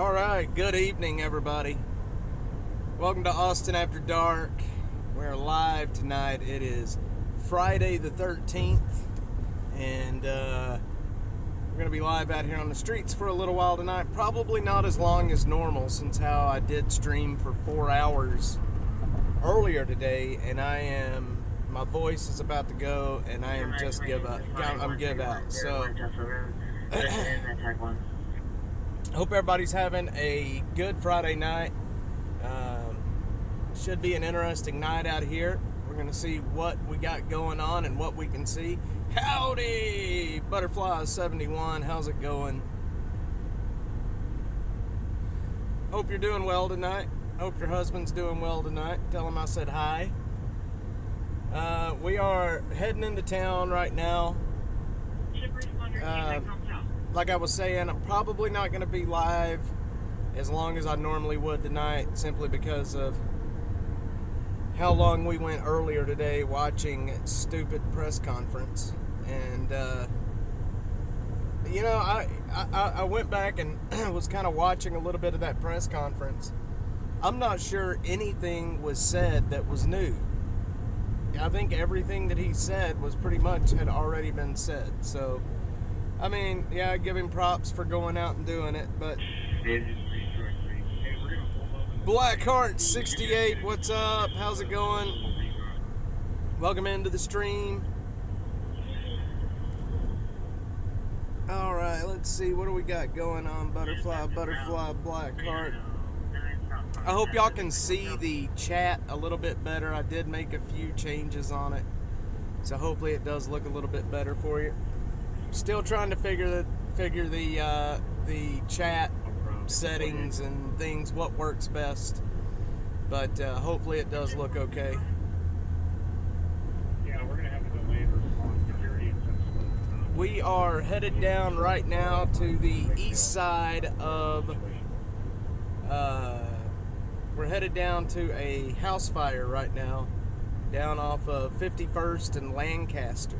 All right, good evening, everybody. Welcome to Austin After Dark. We're live tonight. It is Friday the 13th, and we're going to be live out here on the streets for a little while tonight. Probably not as long as normal, since how I did stream for 4 hours earlier today, and my voice is about to go, and I am just give out. So hope everybody's having a good Friday night. Should be an interesting night out here. We're going to see what we got going on and what we can see. Howdy, Butterfly 71. How's it going? Hope you're doing well tonight. Hope your husband's doing well tonight. Tell him I said hi. We are heading into town right now. Like I was saying, I'm probably not going to be live as long as I normally would tonight, simply because of how long we went earlier today watching a stupid press conference. And I went back and was kind of watching a little bit of that press conference. I'm not sure anything was said that was new. I think everything that he said was pretty much had already been said. So, I mean, yeah, I give him props for going out and doing it, but Blackheart 68, what's up? How's it going? Welcome into the stream. All right, let's see, what do we got going on? Butterfly, Blackheart. I hope y'all can see the chat a little bit better. I did make a few changes on it, so hopefully it does look a little bit better for you. Still trying to figure the chat settings and things, what works best, but hopefully it does look okay. Yeah, we're gonna have a delayed response security. We are headed down right now to the east side of we're headed down to a house fire right now, down off of 51st and Lancaster.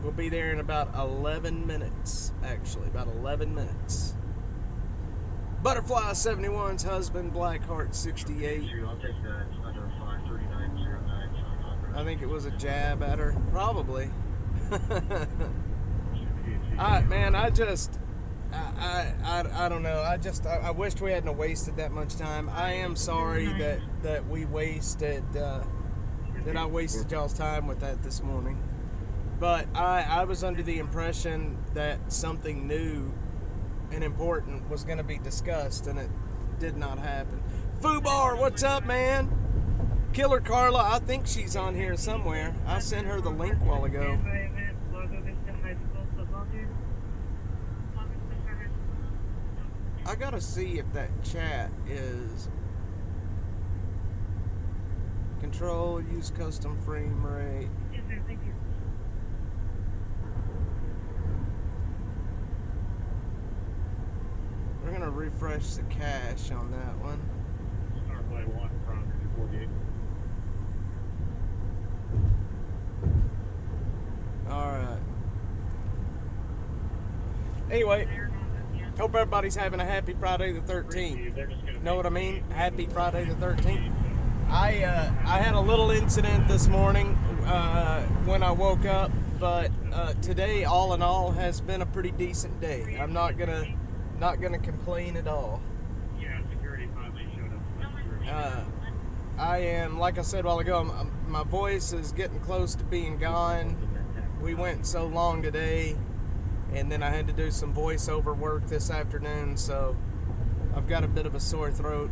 We'll be there in about 11 minutes, actually, about 11 minutes. Butterfly 71's husband, Blackheart 68. I'll take that. It's under 53909. I think it was a jab at her, probably. Man, I don't know. I wished we hadn't wasted that much time. I am sorry that we wasted, that I wasted y'all's time with that this morning. But I was under the impression that something new and important was going to be discussed, and it did not happen. Fubar, what's up, man? Killer Carla, I think she's on here somewhere. I sent her the link a while ago. I gotta see if that chat is control, use custom frame rate. Yes, sir, thank you. We're gonna refresh the cache on that one. Start play 1 from 248. Alright. Anyway, hope everybody's having a happy Friday the 13th. Know what I mean? Happy Friday the 13th. I had a little incident this morning when I woke up, but today, all in all, has been a pretty decent day. I'm not gonna complain at all. Yeah, security finally showed up. I am, like I said a while ago, my voice is getting close to being gone. We went so long today, and then I had to do some voiceover work this afternoon, so I've got a bit of a sore throat.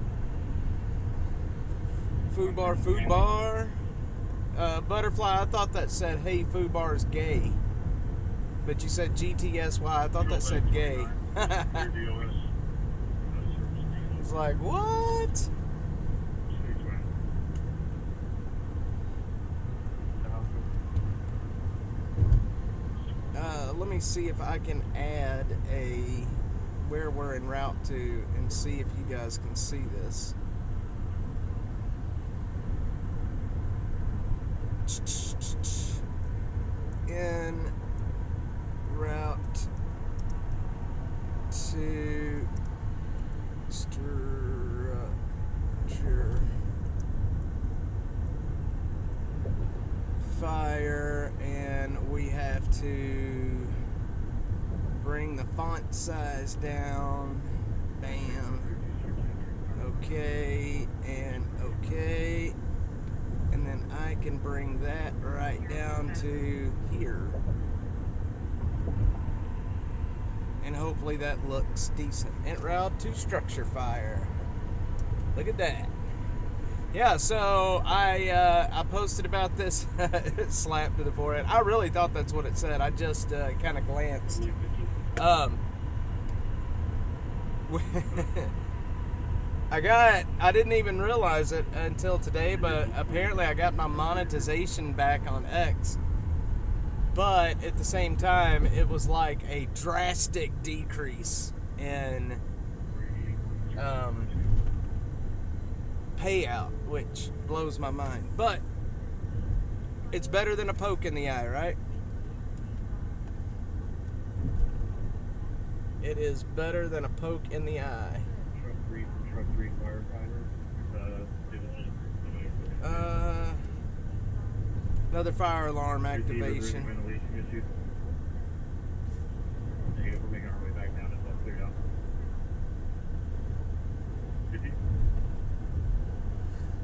Food bar. Butterfly, I thought that said, hey, food bar is gay. But you said GTSY, I thought that said gay. It's like, what? Let me see if I can add where we're en route to and see if you guys can see this. En route to structure fire, and we have to bring the font size down. Bam. Okay, and okay. And then I can bring that right down to here. And hopefully that looks decent. En route to structure fire. Look at that. Yeah, so I posted about this slap to the forehead. I really thought that's what it said. I just kind of glanced. I didn't even realize it until today, but apparently I got my monetization back on X. But at the same time, it was like a drastic decrease in payout, which blows my mind. But it's better than a poke in the eye, right? It is better than a poke in the eye. Truck 3 firefighter. Another fire alarm activation. We're making our way back down. It's all cleared out.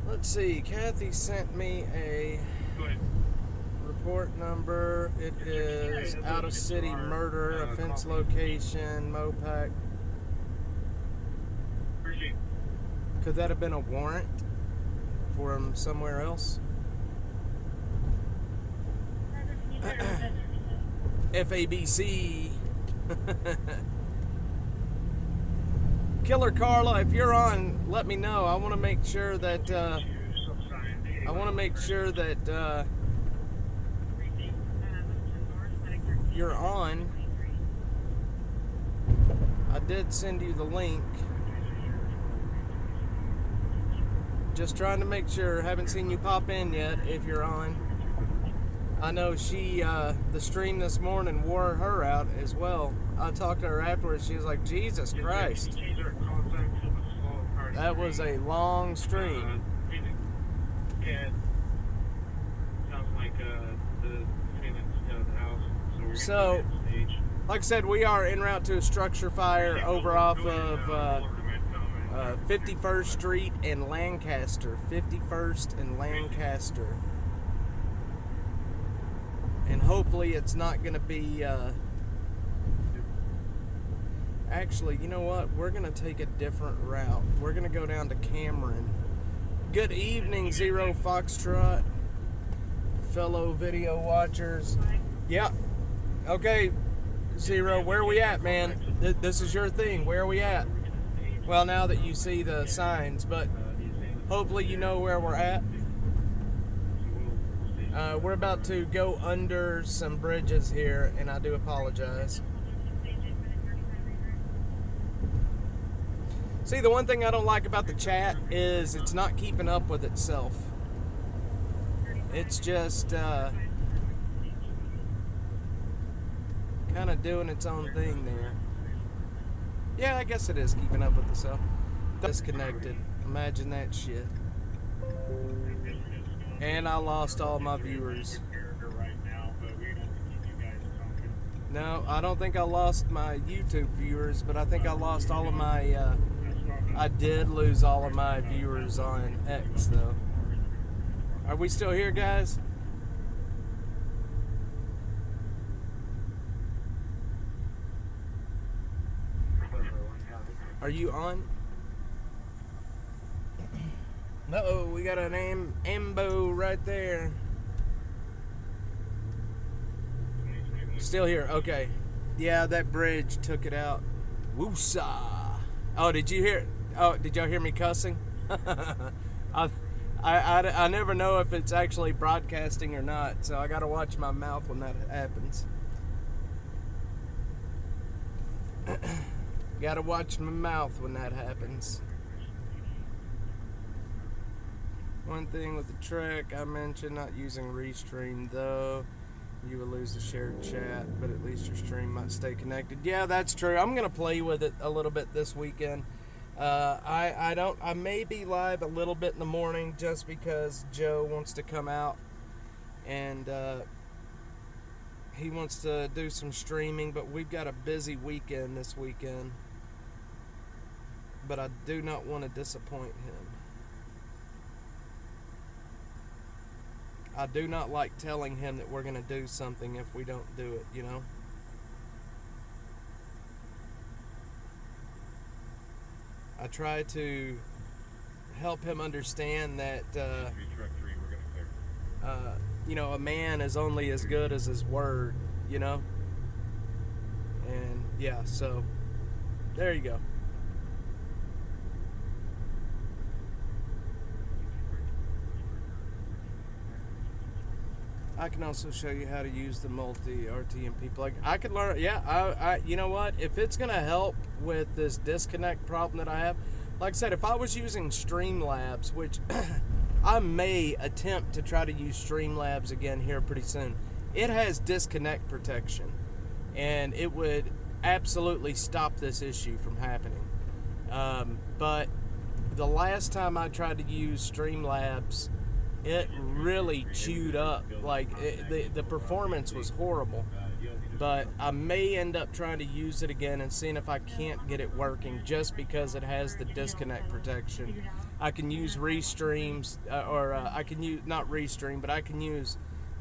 Let's see. Kathy sent me a report number. It is out of city murder, offense location, Mopac. Could that have been a warrant from somewhere else? FABC. Killer Carla, if you're on, let me know. I want to make sure that you're on. I did send you the link. Just trying to make sure. Haven't seen you pop in yet if you're on. I know she, the stream this morning wore her out as well. I talked to her afterwards. She was like, Jesus Christ. That was a long stream. So, like I said, we are en route to a structure fire over off of 51st Street in Lancaster. 51st and Lancaster. And hopefully it's not going to be... Actually, you know what? We're going to take a different route. We're going to go down to Cameron. Good evening, Zero Foxtrot. Fellow video watchers. Yeah. Okay, Zero, where are we at, man? This is your thing. Where are we at? Well, now that you see the signs, but hopefully you know where we're at. We're about to go under some bridges here, and I do apologize. See, the one thing I don't like about the chat is it's not keeping up with itself. It's just kind of doing its own thing there. Yeah, I guess it is keeping up with itself. Disconnected. Imagine that shit. And I lost all my viewers. No, I don't think I lost my YouTube viewers, but I think I lost all of my... I did lose all of my viewers on X, though. Are we still here, guys? Are you on? Uh-oh, we got an ambo right there. Still here, okay. Yeah, that bridge took it out. Woosah. Oh, did you hear? Oh, did y'all hear me cussing? I never know if it's actually broadcasting or not, so I gotta watch my mouth when that happens. Gotta watch my mouth when that happens. One thing with the track I mentioned, not using Restream though. You will lose the shared chat, but at least your stream might stay connected. Yeah, that's true. I'm gonna play with it a little bit this weekend. I may be live a little bit in the morning just because Joe wants to come out and he wants to do some streaming, but we've got a busy weekend this weekend. But I do not want to disappoint him. I do not like telling him that we're going to do something if we don't do it, you know? I try to help him understand that, you know, a man is only as good as his word, you know? And yeah, so there you go. I can also show you how to use the multi RTMP plug. I could learn. Yeah, I you know what? If it's gonna help with this disconnect problem that I have, like I said, if I was using Streamlabs, which I may attempt to try to use Streamlabs again here pretty soon, it has disconnect protection, and it would absolutely stop this issue from happening. But the last time I tried to use Streamlabs, it really chewed up. Like the performance was horrible. But I may end up trying to use it again and seeing if I can't get it working, just because it has the disconnect protection. I can use Restreams, I can use, not Restream, but I can use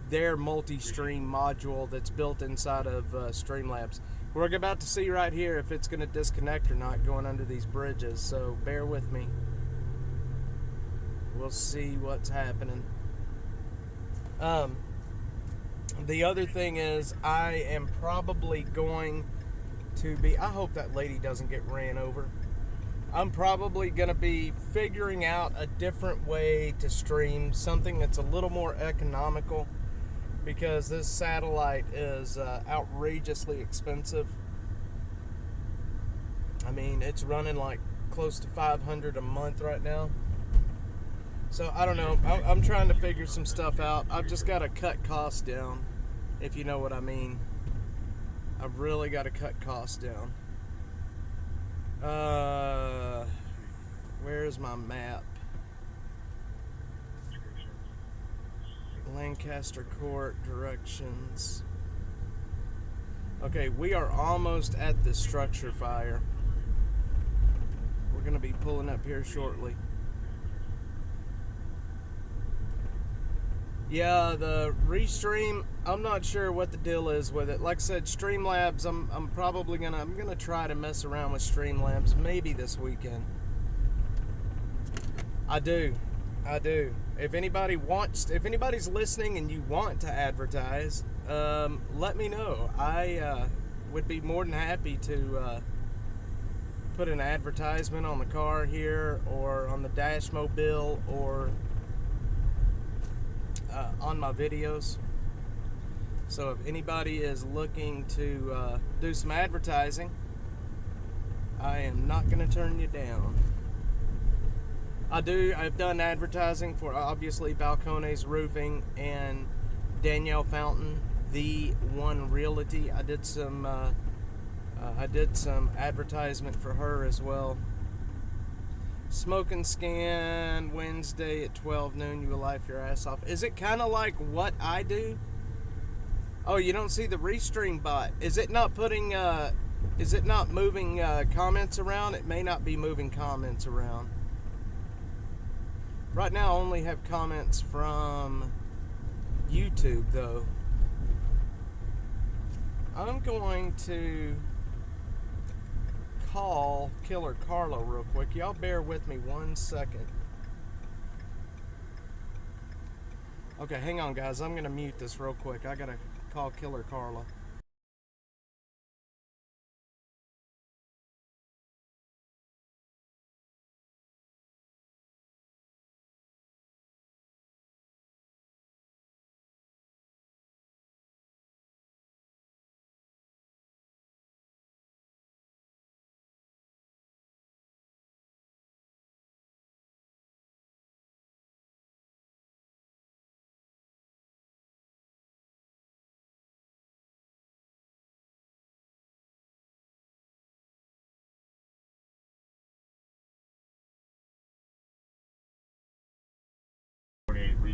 their multi-stream module that's built inside of Streamlabs. We're about to see right here if it's going to disconnect or not going under these bridges, so bear with me. We'll see what's happening. The other thing is, I am probably going to be, I hope that lady doesn't get ran over. I'm probably going to be figuring out a different way to stream, something that's a little more economical, because this satellite is outrageously expensive. I mean, it's running like close to $500 a month right now. So I don't know. I'm trying to figure some stuff out. I've just got to cut costs down, if you know what I mean. I've really got to cut costs down. Where's my map? Lancaster Court directions. Okay, we are almost at the structure fire. We're going to be pulling up here shortly. Yeah, the Restream, I'm not sure what the deal is with it. Like I said, Streamlabs, I'm probably gonna try to mess around with Streamlabs maybe this weekend. I do. If anybody's listening and you want to advertise, let me know. I would be more than happy to put an advertisement on the car here, or on the dash mobile, or on my videos. So if anybody is looking to do some advertising, I am not going to turn you down. I've done advertising for, obviously, Balcones Roofing and Danielle Fountain, The One Realty. I did some advertisement for her as well. Smoke and Scan, Wednesday at 12 noon. You will laugh your ass off. Is it kind of like what I do? Oh, you don't see the Restream bot. Is it not putting, is it not moving comments around? It may not be moving comments around. Right now I only have comments from YouTube, though. I'm going to call Killer Carlo real quick. Y'all bear with me 1 second. Okay, hang on, guys. I'm going to mute this real quick. I got to call Killer Carlo.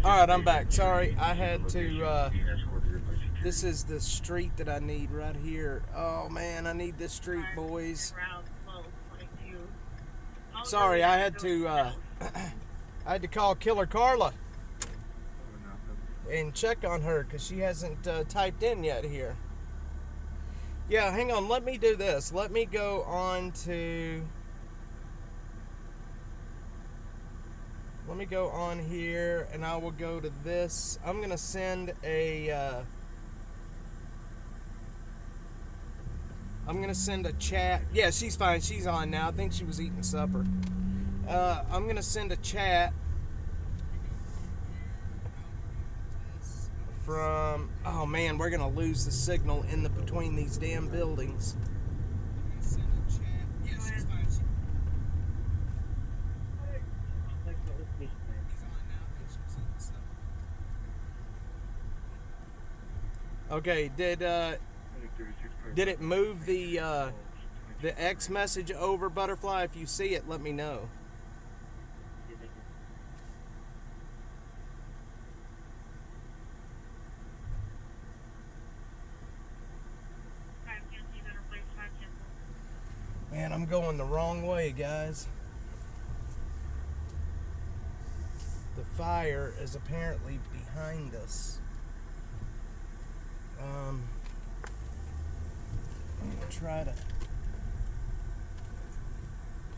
Alright, I'm back. Sorry, I had to, this is the street that I need right here. Oh man, I need this street, boys. Sorry, I had to, I had to call Killer Carla and check on her because she hasn't typed in yet here. Yeah, hang on, let me do this. Let me go on to... Let me go on here and I will go to this. I'm going to send a... I'm going to send a chat. Yeah, she's fine. She's on now. I think she was eating supper. I'm going to send a chat from... Oh man, we're going to lose the signal in the between these damn buildings. Okay, did it move the X message over, Butterfly? If you see it, let me know. Man, I'm going the wrong way, guys. The fire is apparently behind us. I'm gonna try to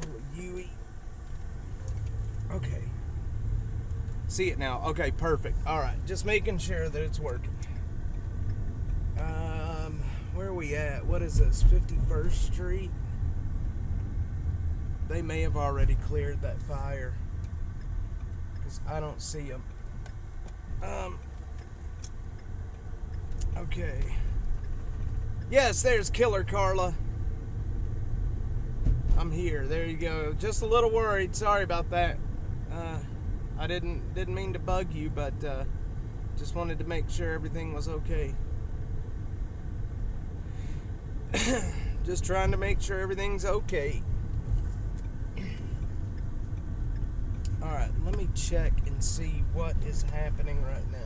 pull a Yui. Okay. See it now. Okay, perfect. Alright, just making sure that it's working. Where are we at? What is this? 51st Street? They may have already cleared that fire, because I don't see them. Okay. Yes, there's Killer Carla. I'm here. There you go. Just a little worried. Sorry about that. I didn't mean to bug you, but just wanted to make sure everything was okay. Just trying to make sure everything's okay. Alright, let me check and see what is happening right now.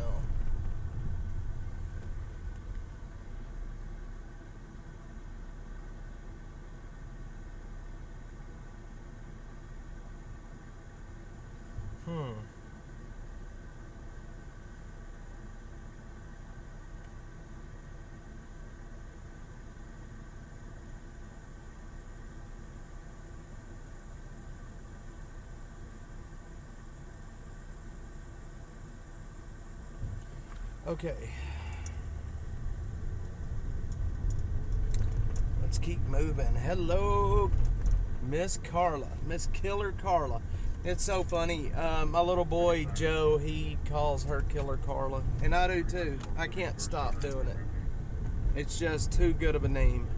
Okay. Let's keep moving. Hello, Miss Carla. Miss Killer Carla. It's so funny. My little boy, Joe, he calls her Killer Carla. And I do too. I can't stop doing it. It's just too good of a name.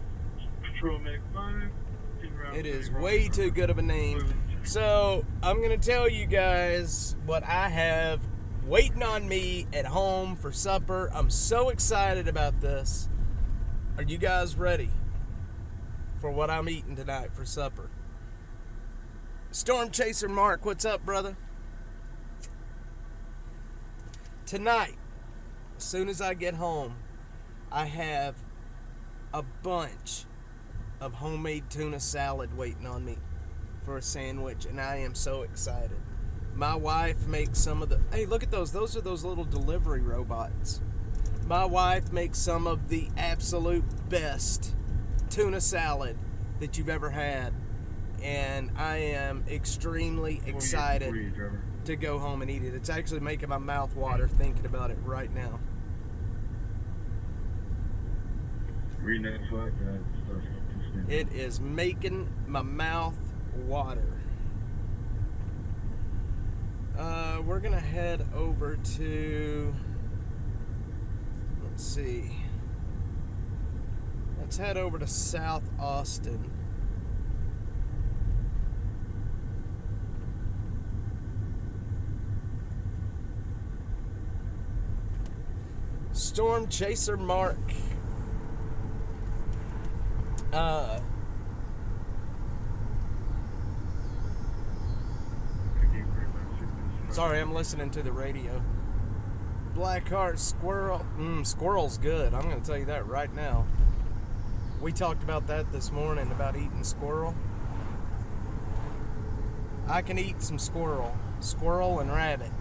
It is way too good of a name. So, I'm going to tell you guys what I have waiting on me at home for supper. I'm so excited about this. Are you guys ready for what I'm eating tonight for supper? Storm Chaser Mark, what's up, brother? Tonight, as soon as I get home, I have a bunch of homemade tuna salad waiting on me for a sandwich, and I am so excited. My wife makes some of the... Hey, look at those. Those are those little delivery robots. My wife makes some of the absolute best tuna salad that you've ever had. And I am extremely excited to go home and eat it. It's actually making my mouth water thinking about it right now. It is making my mouth water. We're gonna head over to, let's see, let's head over to South Austin. Storm Chaser Mark. Sorry, I'm listening to the radio. Blackheart squirrel. Squirrel's good. I'm going to tell you that right now. We talked about that this morning, about eating squirrel. I can eat some squirrel. Squirrel and rabbit.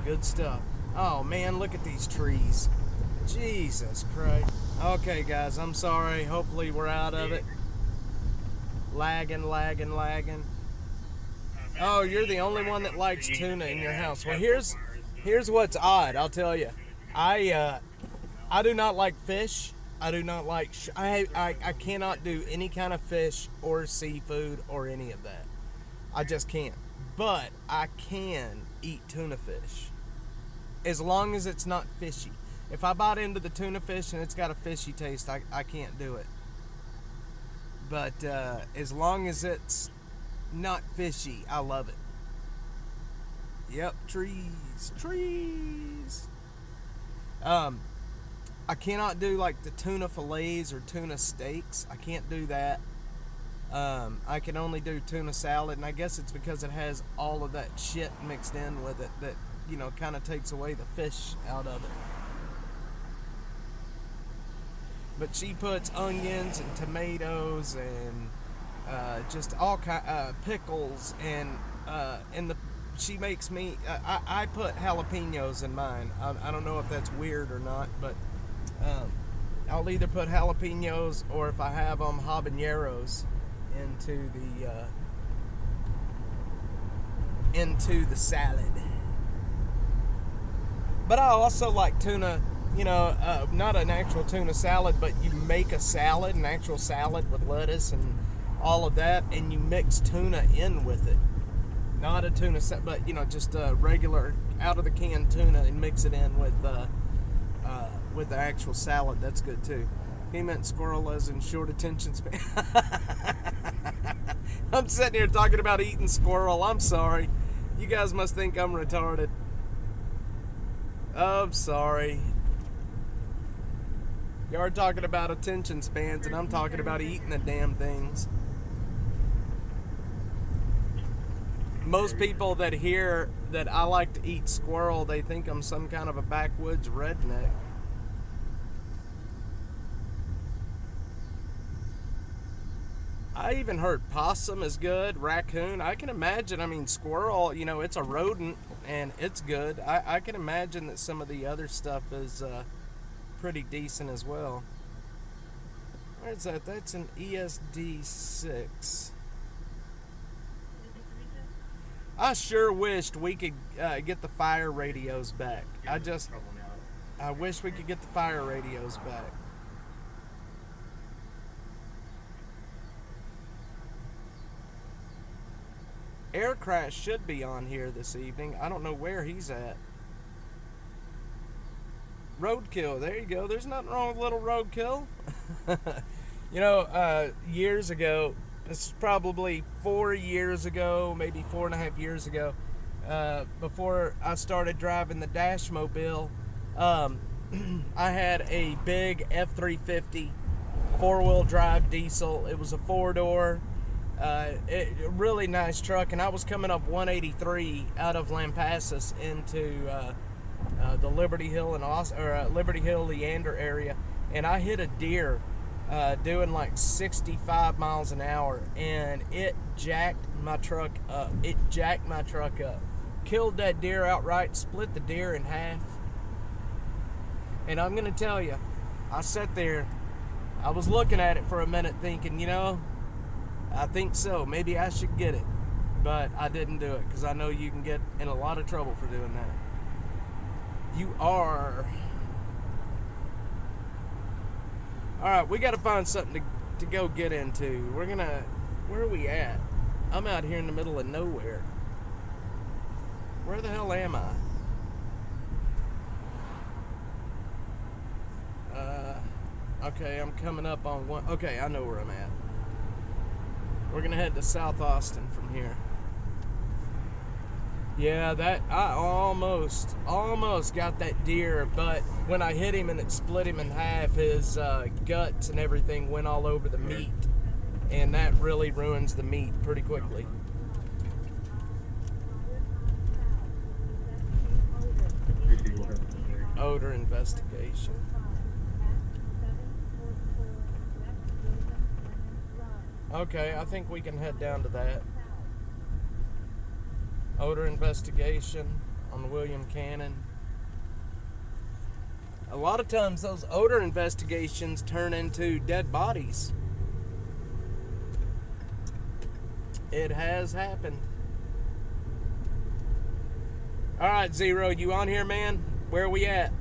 Good stuff. Oh, man, look at these trees. Jesus Christ. Okay, guys, I'm sorry. Hopefully we're out of it. Lagging. Oh, you're the only one that likes tuna in your house. Well, here's what's odd, I'll tell you. I do not like fish. I do not like... I cannot do any kind of fish or seafood or any of that. I just can't. But I can eat tuna fish. As long as it's not fishy. If I bite into the tuna fish and it's got a fishy taste, I can't do it. But as long as it's not fishy, I love it. Yep, trees. I cannot do like the tuna fillets or tuna steaks. I can't do that. I can only do tuna salad, and I guess it's because it has all of that shit mixed in with it that, you know, kind of takes away the fish out of it. But she puts onions and tomatoes and just all kind pickles and she makes me. I put jalapenos in mine. I don't know if that's weird or not, but I'll either put jalapenos or if I have them, habaneros into the salad. But I also like tuna. You know, not an actual tuna salad, but you make a salad, an actual salad with lettuce and all of that, and you mix tuna in with it. Not a tuna salad, but, you know, just a regular out-of-the-can tuna and mix it in with the actual salad. That's good, too. He meant squirrel as in short attention span. I'm sitting here talking about eating squirrel. I'm sorry. You guys must think I'm retarded. I'm sorry. Y'all are talking about attention spans, and I'm talking about eating the damn things. Most people that hear that I like to eat squirrel, they think I'm some kind of a backwoods redneck. I even heard possum is good, raccoon. I can imagine, I mean, squirrel, you know, it's a rodent, and it's good. I can imagine that some of the other stuff is... pretty decent as well. Where's that? That's an ESD6. I sure wished we could get the fire radios back. I wish we could get the fire radios back. Air Crash should be on here this evening. I don't know where he's at. Roadkill, there you go. There's nothing wrong with little roadkill. You know, years ago, this is probably 4 years ago, maybe 4.5 years ago, before I started driving the Dashmobile, I had a big F-350 four-wheel drive diesel. It was a four-door, really nice truck, and I was coming up 183 out of Lampasas into the Liberty Hill and Liberty Hill Leander area, and I hit a deer doing like 65 miles an hour, and it jacked my truck up. Killed that deer outright, split the deer in half. And I'm gonna tell you, I sat there, I was looking at it for a minute thinking, you know, I think so, maybe I should get it. But I didn't do it, because I know you can get in a lot of trouble for doing that. You are... Alright, we gotta find something to go get into. We're gonna... Where are we at? I'm out here in the middle of nowhere. Where the hell am I? Okay, I'm coming up on one... Okay, I know where I'm at. We're gonna head to South Austin from here. Yeah, that... I almost got that deer, but when I hit him and it split him in half, his guts and everything went all over the meat. And that really ruins the meat pretty quickly. odor investigation. Okay, I think we can head down to that. Odor investigation on William Cannon. A lot of times those odor investigations turn into dead bodies. It has happened. All right, Zero, you on here, man? Where are we at?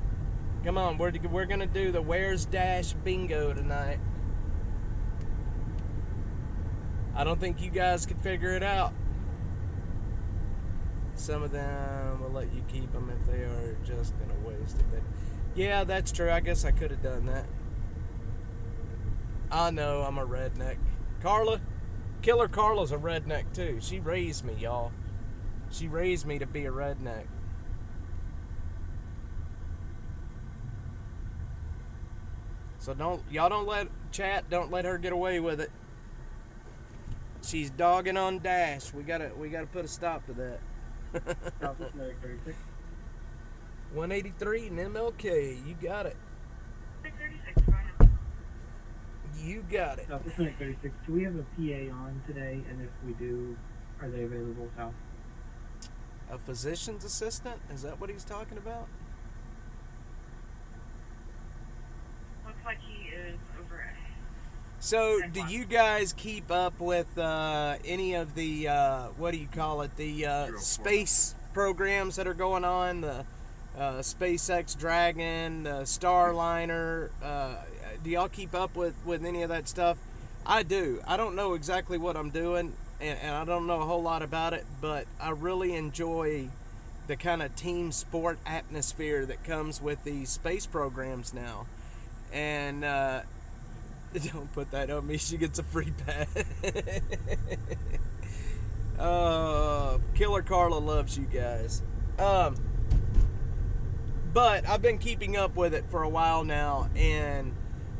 Come on, we're gonna do the Where's Dash bingo tonight. I don't think you guys could figure it out. Some of them will let you keep them if they are just gonna waste it. Yeah, that's true. I guess I could have done that. I know, I'm a redneck. Killer Carla's a redneck too. She raised me, y'all. She raised me to be a redneck. So don't let her get away with it. She's dogging on Dash. We gotta put a stop to that. 183 and MLK. You got it. 636, go ahead. You got it. South 36. Do we have a PA on today? And if we do, are they available south? A physician's assistant? Is that what he's talking about? Looks like he is over at... So, do you guys keep up with any of the, what do you call it, the space programs that are going on? The SpaceX Dragon, the Starliner. Do y'all keep up with any of that stuff? I do. I don't know exactly what I'm doing, and I don't know a whole lot about it, but I really enjoy the kind of team sport atmosphere that comes with these space programs now. And don't put that on me. She gets a free pass. Killer Carla loves you guys. But I've been keeping up with it for a while now, and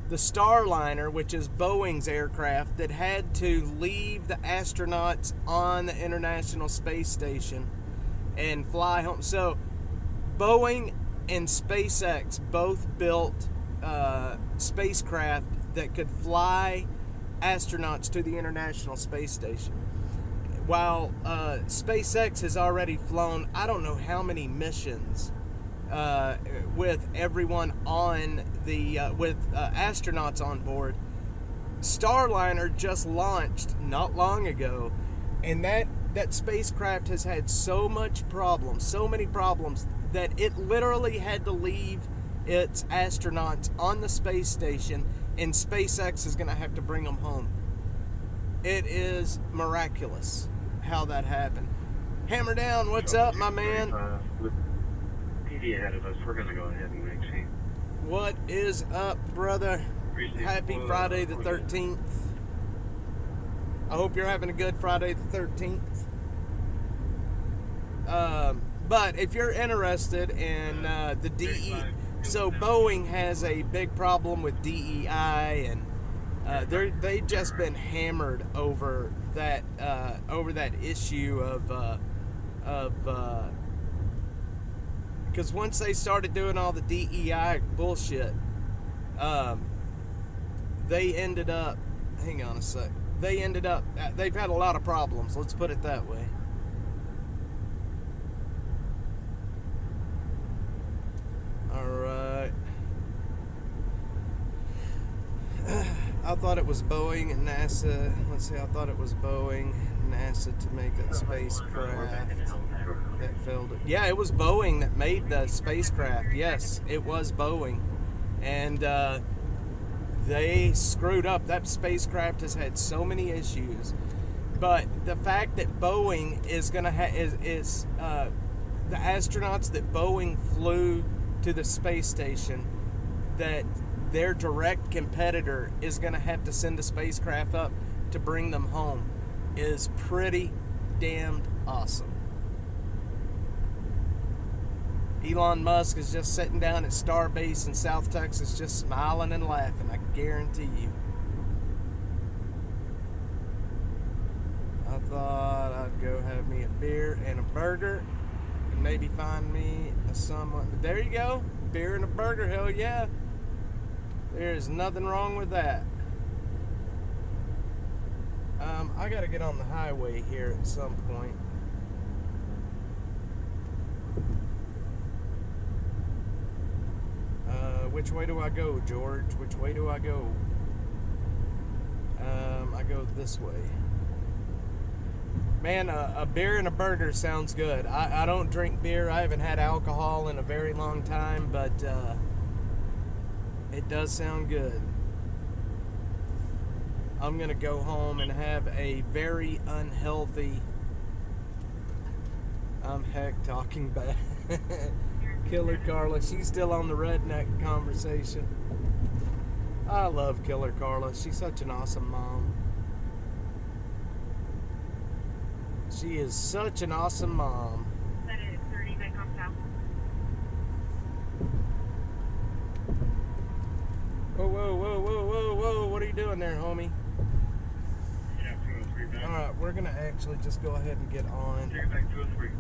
the Starliner, which is Boeing's aircraft that had to leave the astronauts on the International Space Station and fly home. So Boeing and SpaceX both built spacecraft that could fly astronauts to the International Space Station. While SpaceX has already flown, I don't know how many missions with everyone on the with astronauts on board. Starliner just launched not long ago, and that spacecraft has had so many problems that it literally had to leave its astronauts on the space station, and SpaceX is going to have to bring them home. It is miraculous how that happened. Hammer Down, what's up, my man? With PD ahead of us, we're going to go ahead and exchange. What is up, brother? Happy Friday the 13th. I hope you're having a good Friday the 13th. But if you're interested in the DE, so Boeing has a big problem with DEI, and they've just been hammered over that issue of because once they started doing all the DEI bullshit, they ended up, hang on a sec, they've had a lot of problems, let's put it that way. Alright. I thought it was Boeing and NASA. Let's see, I thought it was Boeing and NASA to make that spacecraft that failed. Yeah, it was Boeing that made the spacecraft. Yes, it was Boeing. And they screwed up. That spacecraft has had so many issues. But the fact that Boeing is going to the astronauts that Boeing flew to the space station, that their direct competitor is going to have to send a spacecraft up to bring them home, is pretty damned awesome. Elon Musk is just sitting down at Starbase in South Texas just smiling and laughing, I guarantee you. I thought I'd go have me a beer and a burger and maybe find me a someone. There you go. beer and a burger, hell yeah. There's nothing wrong with that. I gotta get on the highway here at some point. Which way do I go, George? Which way do I go? I go this way. Man, a beer and a burger sounds good. I don't drink beer. I haven't had alcohol in a very long time, but it does sound good. I'm going to go home and have a very unhealthy... I'm heck talking back. Killer Carla. She's still on the redneck conversation. I love Killer Carla. She's such an awesome mom. She is such an awesome mom. That is 30 Bangkok South. Whoa, whoa, whoa, whoa, whoa, whoa. What are you doing there, homie? Yeah, 203 back. Alright, we're going to actually just go ahead and get on. Take it back 203.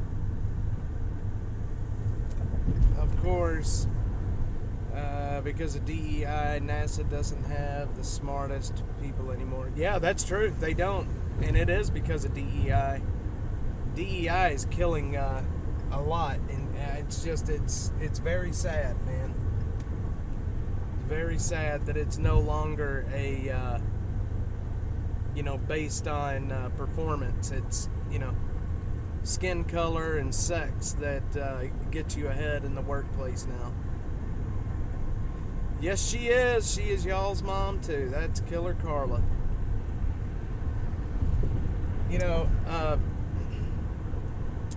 Of course, because of DEI, NASA doesn't have the smartest people anymore. Yeah, that's true. They don't. And it is because of DEI. DEI is killing a lot. And it's just, it's very sad, man. It's very sad that it's no longer a, based on performance. It's, skin color and sex that gets you ahead in the workplace now. Yes, she is. She is y'all's mom too. That's Killer Carla.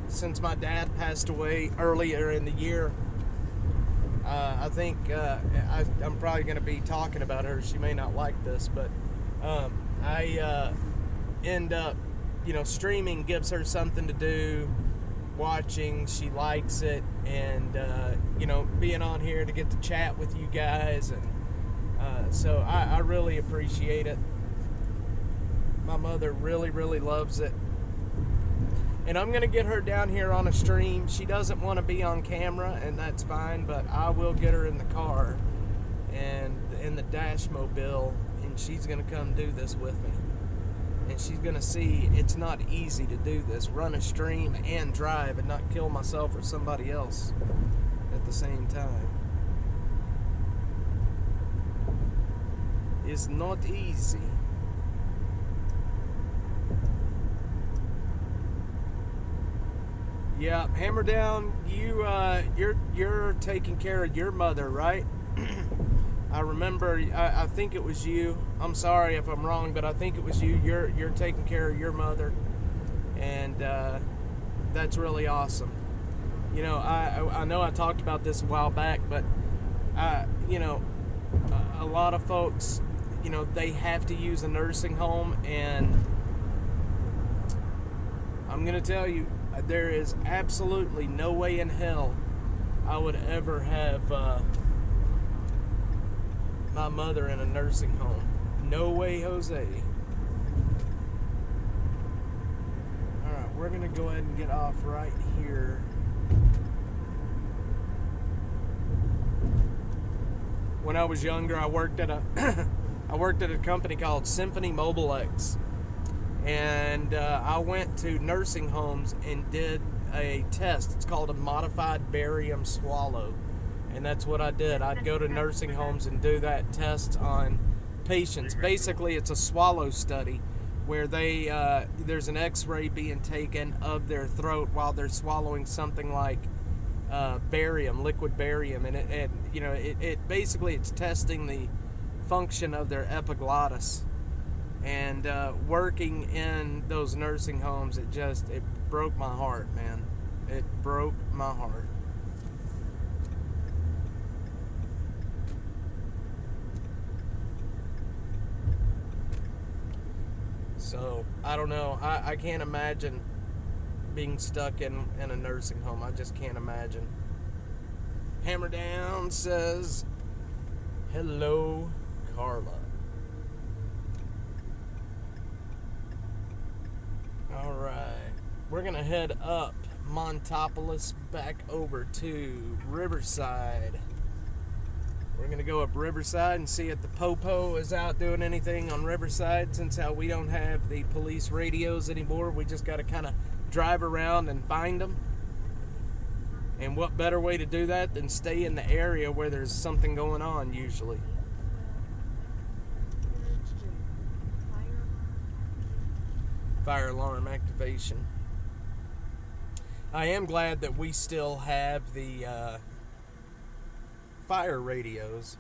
Since my dad passed away earlier in the year, I think I'm probably going to be talking about her. She may not like this, but I end up streaming gives her something to do, watching, she likes it, and, being on here to get to chat with you guys, and so I really appreciate it. My mother really, really loves it. And I'm going to get her down here on a stream. She doesn't want to be on camera, and that's fine, but I will get her in the car and in the dash mobile, and she's going to come do this with me. And she's going to see it's not easy to do this, run a stream and drive and not kill myself or somebody else at the same time. It's not easy. Yeah, Hammer Down, you're taking care of your mother, right? I remember, I think it was you. I'm sorry if I'm wrong, but I think it was you. You're taking care of your mother, and that's really awesome. I know I talked about this a while back, but a lot of folks, they have to use a nursing home, and I'm gonna tell you, there is absolutely no way in hell I would ever have my mother in a nursing home. No way, Jose. Alright, we're gonna go ahead and get off right here. When I was younger, I worked at a company called Symphony Mobile X. And I went to nursing homes and did a test. It's called a modified barium swallow. And that's what I did. I'd go to nursing homes and do that test on patients. Basically, it's a swallow study where there's an x-ray being taken of their throat while they're swallowing something like barium, liquid barium. And it basically, it's testing the function of their epiglottis. And working in those nursing homes, it broke my heart, man. It broke my heart. So, I don't know. I can't imagine being stuck in a nursing home. I just can't imagine. Hammer Down says, hello, Carla. Alright, we're going to head up Montopolis back over to Riverside. We're going to go up Riverside and see if the Popo is out doing anything on Riverside, since how we don't have the police radios anymore. We just got to kind of drive around and find them. And what better way to do that than stay in the area where there's something going on usually. Fire alarm activation. I am glad that we still have the fire radios.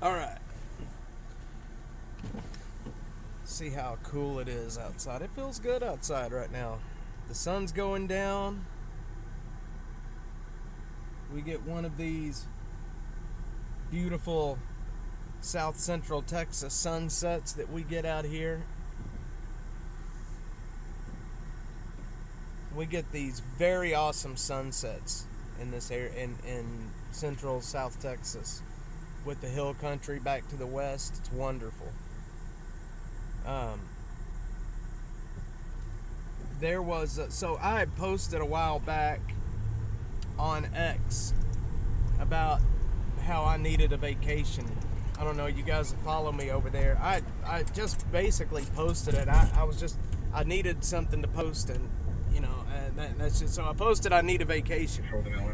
All right. See how cool it is outside. It feels good outside right now. The sun's going down. We get one of these beautiful South Central Texas sunsets that we get out here. We get these very awesome sunsets in this area in central South Texas, with the hill country back to the west. It's wonderful. There was so I had posted a while back on X about how I needed a vacation. I don't know, you guys that follow me over there. I just basically posted it. I needed something to post, and you know, and that's just, so I posted I need a vacation.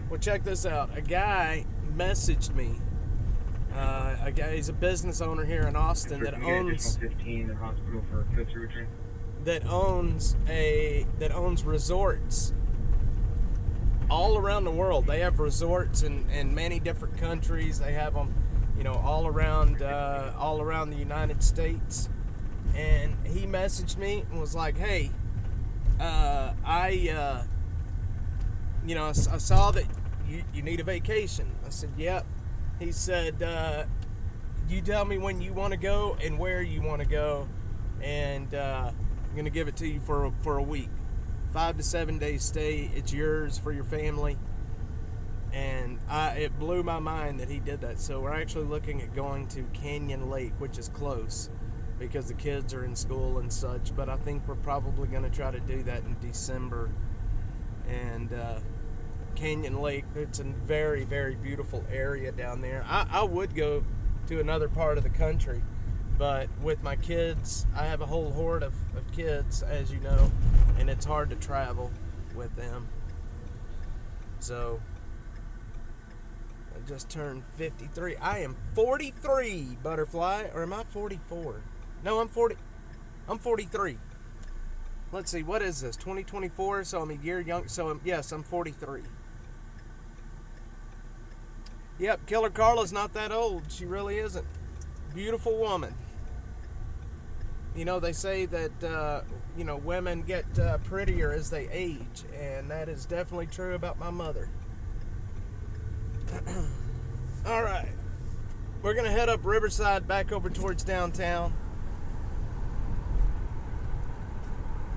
Well, check this out. A guy messaged me. A guy, he's a business owner here in Austin that owns 15 hospital for surgery. that owns resorts all around the world. They have resorts in many different countries. They have them, you know, all around the United States. And he messaged me and was like, "Hey, I saw that you need a vacation." I said, "Yep." He said, "You tell me when you want to go and where you want to go, and I'm gonna give it to you for a week, 5 to 7 days stay. It's yours for your family." And it blew my mind that he did that. So we're actually looking at going to Canyon Lake, which is close because the kids are in school and such. But I think we're probably going to try to do that in December. And Canyon Lake, it's a very, very beautiful area down there. I would go to another part of the country, but with my kids, I have a whole horde of kids, as you know, and it's hard to travel with them. So I just turned 53. I am 43, Butterfly, or am I 44? No, I'm 40. I'm 43. Let's see, what is this? 2024, so I'm a year young. So yes, I'm 43. Yep, Killer Carla's not that old. She really isn't. Beautiful woman. You know, they say that, women get prettier as they age, and that is definitely true about my mother. All right. We're going to head up Riverside back over towards downtown.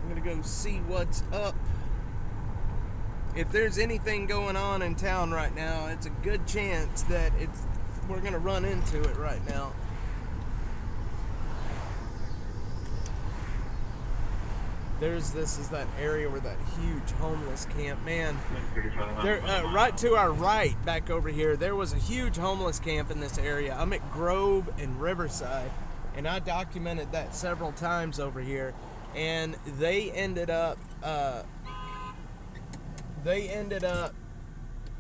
I'm going to go see what's up. If there's anything going on in town right now, it's a good chance that we're going to run into it right now. This is that area where that huge homeless camp, man. There, right to our right, back over here, there was a huge homeless camp in this area. I'm at Grove and Riverside, and I documented that several times over here. And they ended up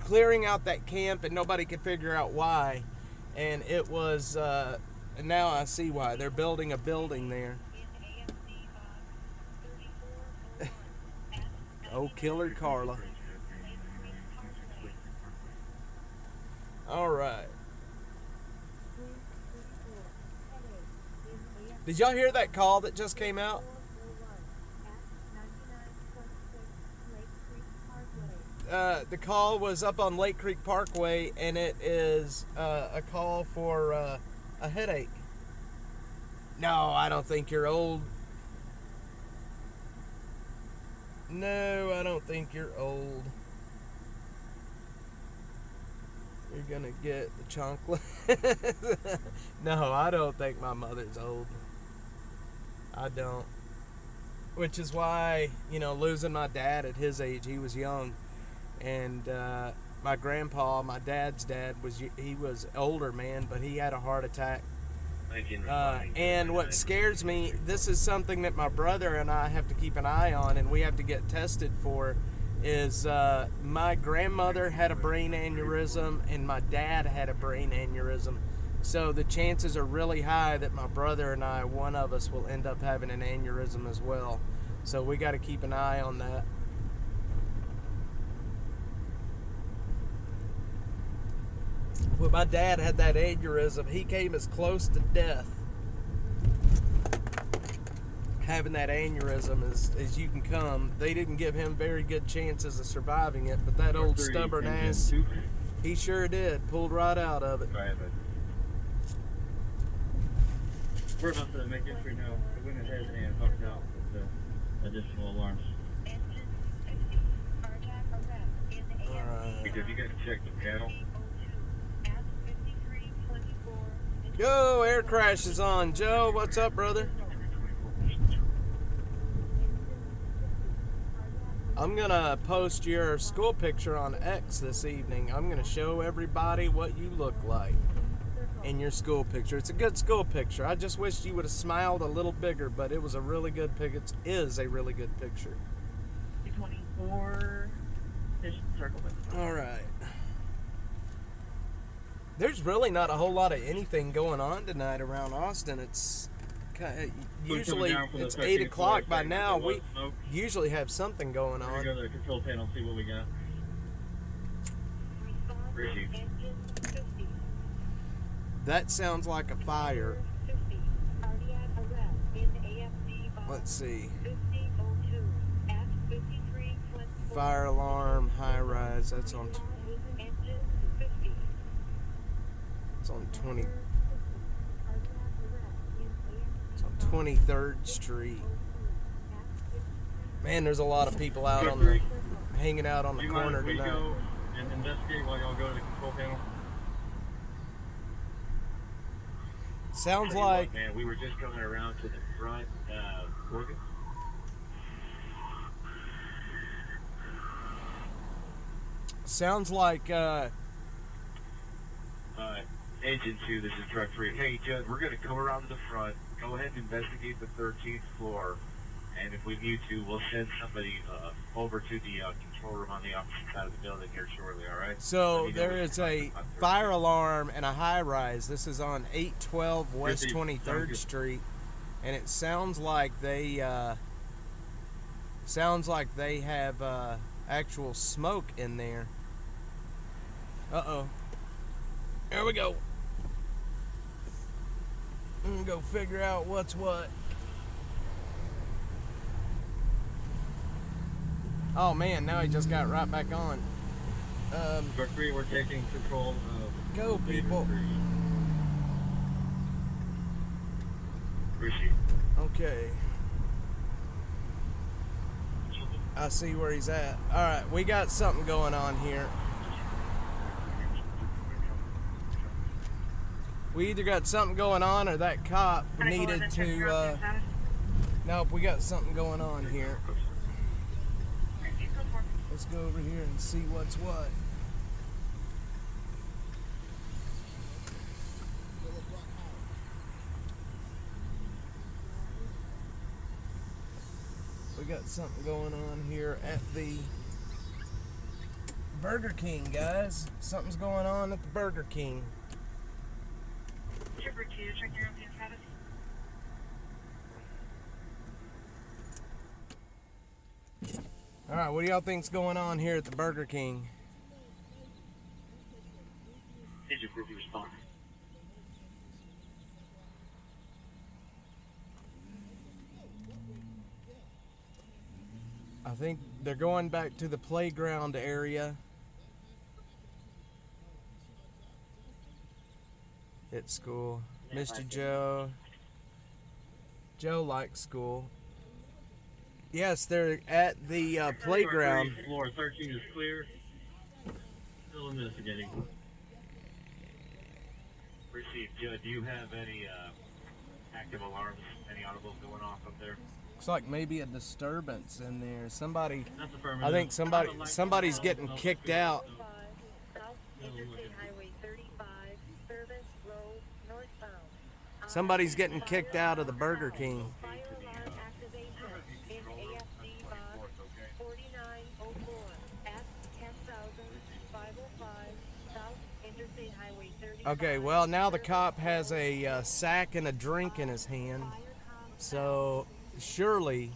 clearing out that camp, and nobody could figure out why. And it was now I see why. They're building a building there. Oh, Killer Carla. All right. Did y'all hear that call that just came out? The call was up on Lake Creek Parkway, and it is a call for a headache. No, I don't think you're old. No, I don't think you're old. You're gonna get the chocolate. No, I don't think my mother's old. I don't. Which is why, you know, losing my dad at his age, he was young. And my grandpa, my dad's dad, he was older, man, but he had a heart attack. And what scares me, this is something that my brother and I have to keep an eye on and we have to get tested for, is my grandmother had a brain aneurysm and my dad had a brain aneurysm. So the chances are really high that my brother and I, one of us, will end up having an aneurysm as well. So we got to keep an eye on that. When my dad had that aneurysm, he came as close to death having that aneurysm as you can come. They didn't give him very good chances of surviving it, but that old stubborn ass, he sure did. Pulled right out of it. We're about to make entry now. I went ahead and hooked out with the additional alarms. Alright. Because you got to check the panel. Yo, air crash is on. Joe, what's up, brother? I'm gonna post your school picture on X this evening. I'm gonna show everybody what you look like in your school picture. It's a good school picture. I just wish you would have smiled a little bigger, but it was a really good pic. It is a really good picture. 24 circle. All right. There's really not a whole lot of anything going on tonight around Austin. It's usually it's 8 o'clock by now. We usually have something going on. We're gonna go to the control panel, see what we got. Appreciate. That sounds like a fire. Let's see. Fire alarm, high rise. That's on. It's on 20. It's on 23rd Street. Man, there's a lot of people out on the hanging out on the corner tonight. Go and investigate while y'all go to the control panel. Sounds like. Man, we were just coming around to the front. Working. Sounds like. Engine 2, this is truck 3. Hey, Judd, we're going to come around to the front. Go ahead and investigate the 13th floor. And if we need to, we'll send somebody over to the control room on the opposite side of the building here shortly, all right? So there is a fire alarm and a high rise. This is on 812 West 23rd Street. And it sounds like they have actual smoke in there. Uh-oh. There we go. I'm gonna go figure out what's what. Oh man, now he just got right back on. Truck 3, we're taking control of... Go, people. Appreciate it. Okay. I see where he's at. Alright, we got something going on here. We either got something going on or that cop needed to, nope, we got something going on here. Let's go over here and see what's what. We got something going on here at the Burger King, guys. Something's going on at the Burger King. Trooper 2, check your open status. Alright, what do y'all think's going on here at the Burger King? Engine group response. I think they're going back to the playground area. At school. Mr. Joe. Joe likes school. Yes, they're at the playground. Floor 13 is clear. Still investigating. Received. Judd, do you have any active alarms, any audibles going off up there? Looks like maybe a disturbance in there. Somebody, That's affirmative. I think somebody's getting kicked out. South Interstate Highway 35, service road northbound. Somebody's getting kicked out of the Burger King. Fire alarm activation in AFD box 4904 at 10,505 South Interstate Highway 35. Okay, well now the cop has a sack and a drink in his hand. So surely,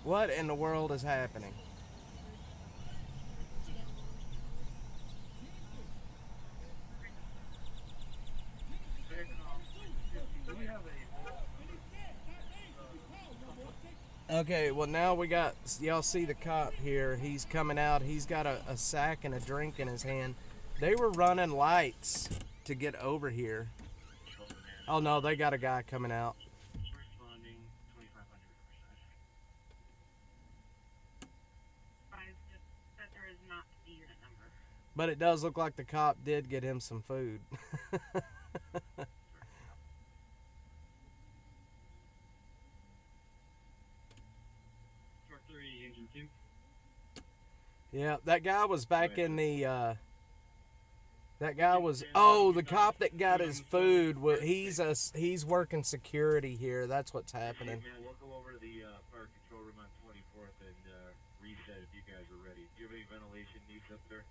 what in the world is happening? Okay, well now we got, y'all see the cop here. He's coming out. He's got a sack and a drink in his hand. They were running lights to get over here. Oh no, they got a guy coming out. Responding 2,500%. That there is not the unit number. But it does look like the cop did get him some food. Truck 3, engine 2. Yeah, that guy was back in the, that guy was, oh, the cop that got his food, he's working security here. That's what's happening. Man, we'll go over to the fire control room on 24th and reset if you guys are ready. Do you have any ventilation needs up there?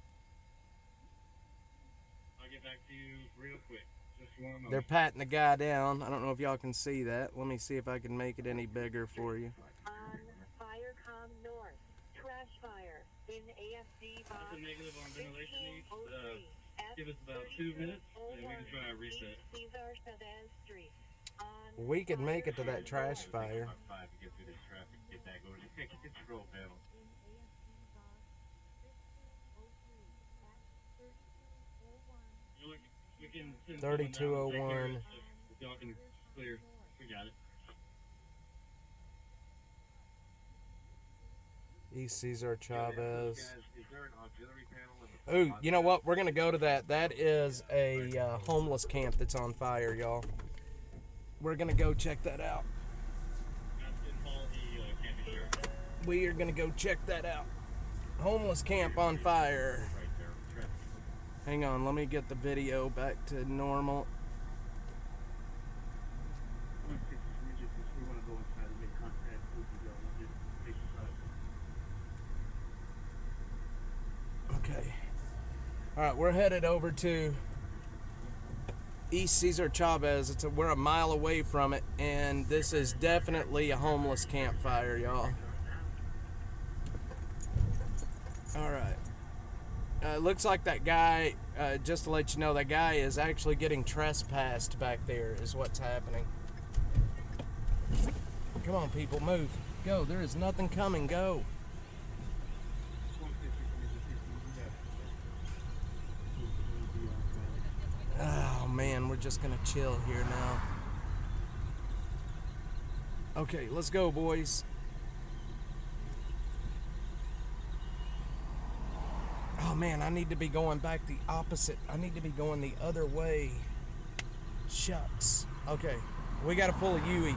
I'll get back to you real quick. Just one moment. They're patting the guy down. I don't know if y'all can see that. Let me see if I can make it any bigger for you. On Firecom North, trash fire in AFD box That's a negative on ventilation needs. 1503 at Give us about 2 minutes and we can try a reset. Cesar Chavez Street. On We could make it to that trash fire. About 5 to get through this traffic, get back over to the control panel. We can send 3201. If y'all can clear, we got it. East Cesar Chavez. Guys, is there an auxiliary panel in the Ooh, you know what? We're going to go to that. That is a homeless camp that's on fire, y'all. We're going to go check that out. We are going to go check that out. Homeless camp on fire. right there? Traffic. Hang on, let me get the video back to normal. We want to go inside and make contact with you. Just take the side. Okay. All right, we're headed over to East Cesar Chavez. We're a mile away from it, and this is definitely a homeless campfire, y'all. All right. It looks like that guy, just to let you know, that guy is actually getting trespassed back there is what's happening. Come on, people, move. Go. There is nothing coming. Go. Oh, man, we're just going to chill here now. Okay, let's go, boys. Oh, man, I need to be going back the opposite. I need to be going the other way. Shucks. Okay, we got to pull a Yui.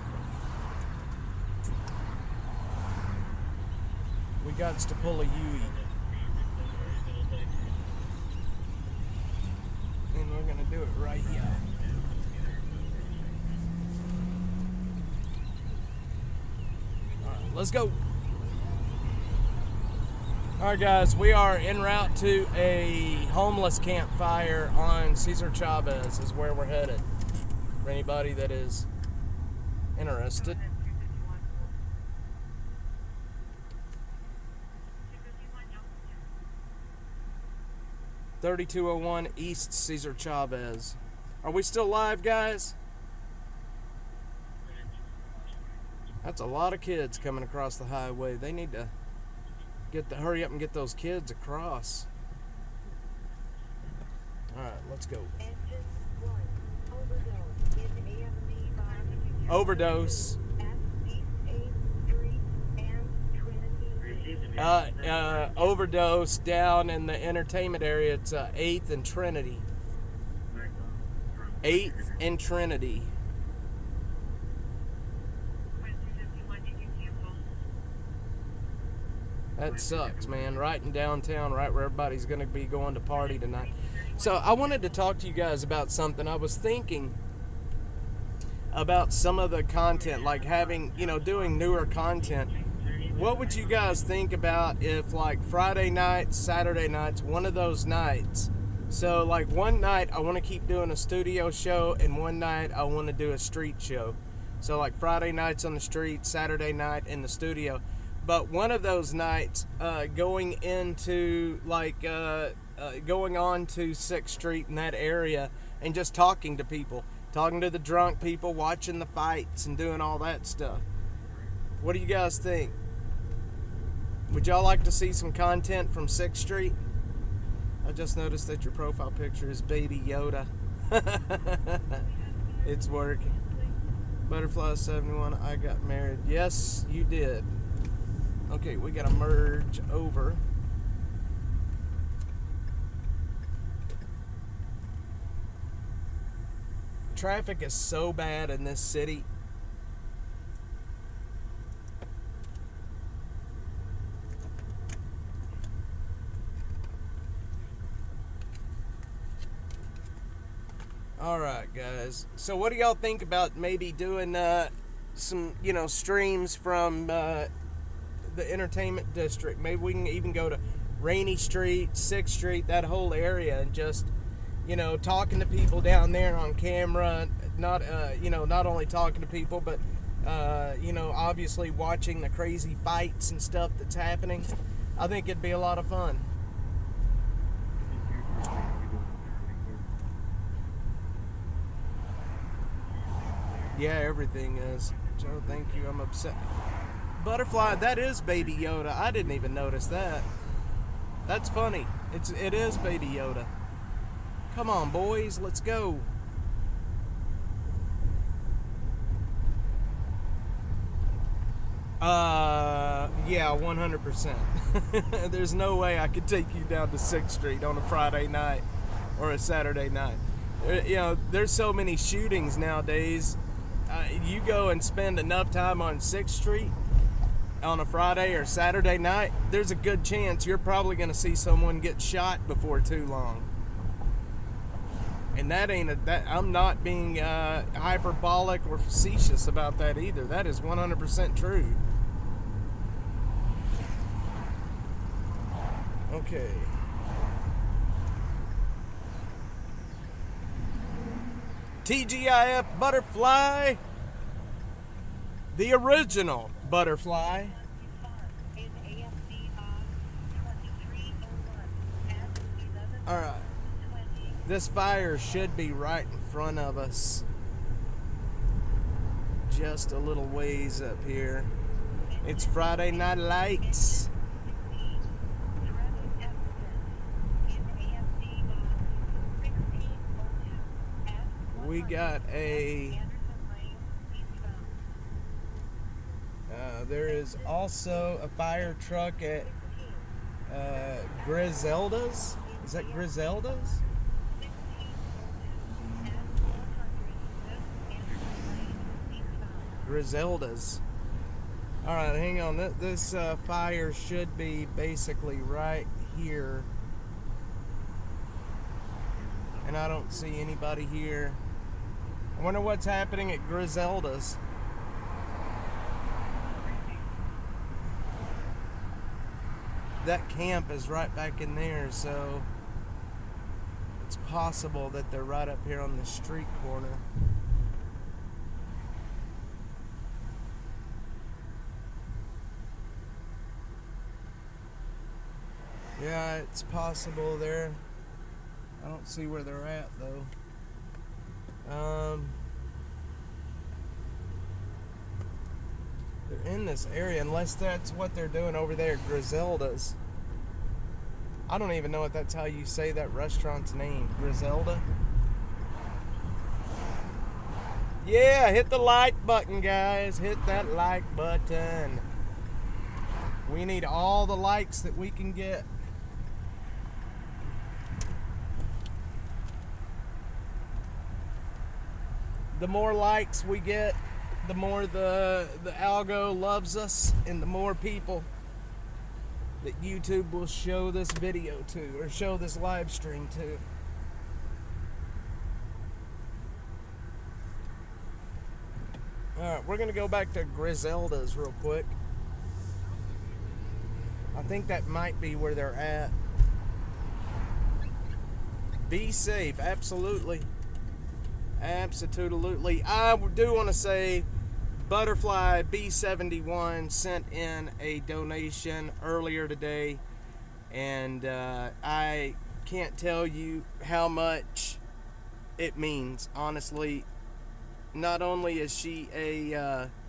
We got to pull a Yui. And we're going to do it right here. All right, let's go. All right, guys, we are en route to a homeless campfire on Cesar Chavez is where we're headed. For anybody that is interested. 3201 East Cesar Chavez. Are we still live, guys? That's a lot of kids coming across the highway. They need to hurry up and get those kids across. All right, let's go. Engine 1, overdose in AFD box. Overdose. At East 8th Street and Trinity. Overdose down in the entertainment area. It's 8th and Trinity. Alright, 8th and Trinity. Went through 51, did you cancel? That sucks, man. Right in downtown, right where everybody's going to be going to party tonight. So I wanted to talk to you guys about something. I was thinking about some of the content, like having, doing newer content. What would you guys think about if, like, Friday nights, Saturday nights, one of those nights? So, like, one night I want to keep doing a studio show, and one night I want to do a street show. So, like, Friday nights on the street, Saturday night in the studio. But one of those nights, going into, like, going on to 6th Street in that area and just talking to people. Talking to the drunk people, watching the fights, and doing all that stuff. What do you guys think? Would y'all like to see some content from 6th Street? I just noticed that your profile picture is Baby Yoda. It's working. Butterfly 71, I got married. Yes, you did. Okay, we gotta merge over. Traffic is so bad in this city. All right, guys. So what do y'all think about maybe doing some, streams from the entertainment district? Maybe we can even go to Rainy Street, 6th Street, that whole area, and just, talking to people down there on camera. Not, not only talking to people, but, obviously watching the crazy fights and stuff that's happening. I think it'd be a lot of fun. Yeah, everything is. Joe, thank you. I'm upset. Butterfly, that is Baby Yoda. I didn't even notice that. That's funny. It is Baby Yoda. Come on, boys, let's go. Yeah, 100%. There's no way I could take you down to 6th Street on a Friday night or a Saturday night. There's so many shootings nowadays. You go and spend enough time on 6th Street on a Friday or Saturday night, there's a good chance you're probably going to see someone get shot before too long. And I'm not being hyperbolic or facetious about that either. That is 100% true. Okay. TGIF Butterfly, the original Butterfly. All right. This fire should be right in front of us. Just a little ways up here. It's Friday Night Lights. We got there is also a fire truck at Griselda's. Is that Griselda's? Griselda's. All right, hang on. This fire should be basically right here. And I don't see anybody here. I wonder what's happening at Griselda's. That camp is right back in there, so it's possible that they're right up here on the street corner. Yeah, it's possible there. I don't see where they're at, though. They're in this area, unless that's what they're doing over there at Griselda's. I don't even know if that's how you say that restaurant's name. Griselda? Yeah, hit the like button, guys. Hit that like button. We need all the likes that we can get. the more likes we get, the more the algo loves us, and the more people that YouTube will show this video to, or show this live stream to. Alright, we're gonna go back to Griselda's real quick. I think that might be where they're at. Be safe, absolutely. Absolutely. I do want to say Butterfly B71 sent in a donation earlier today, and I can't tell you how much it means, honestly. Not only is she a /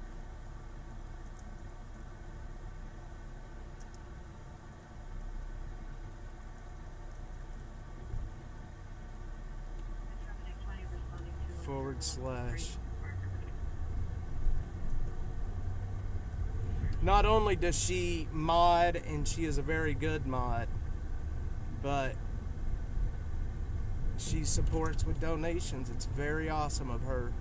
not only does she mod, and she is a very good mod, but she supports with donations. It's very awesome of her.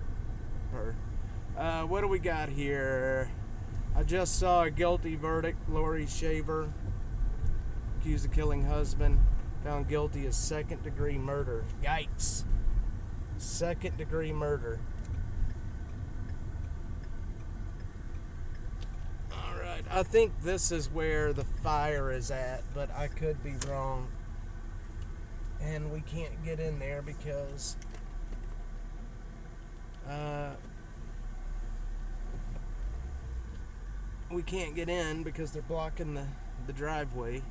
What do we got here? I just saw a guilty verdict. Lori Shaver, accused of killing husband, found guilty of second-degree murder. Yikes. Second-degree murder. Alright, I think this is where the fire is at, but I could be wrong. And we can't get in there because we can't get in because they're blocking the driveway.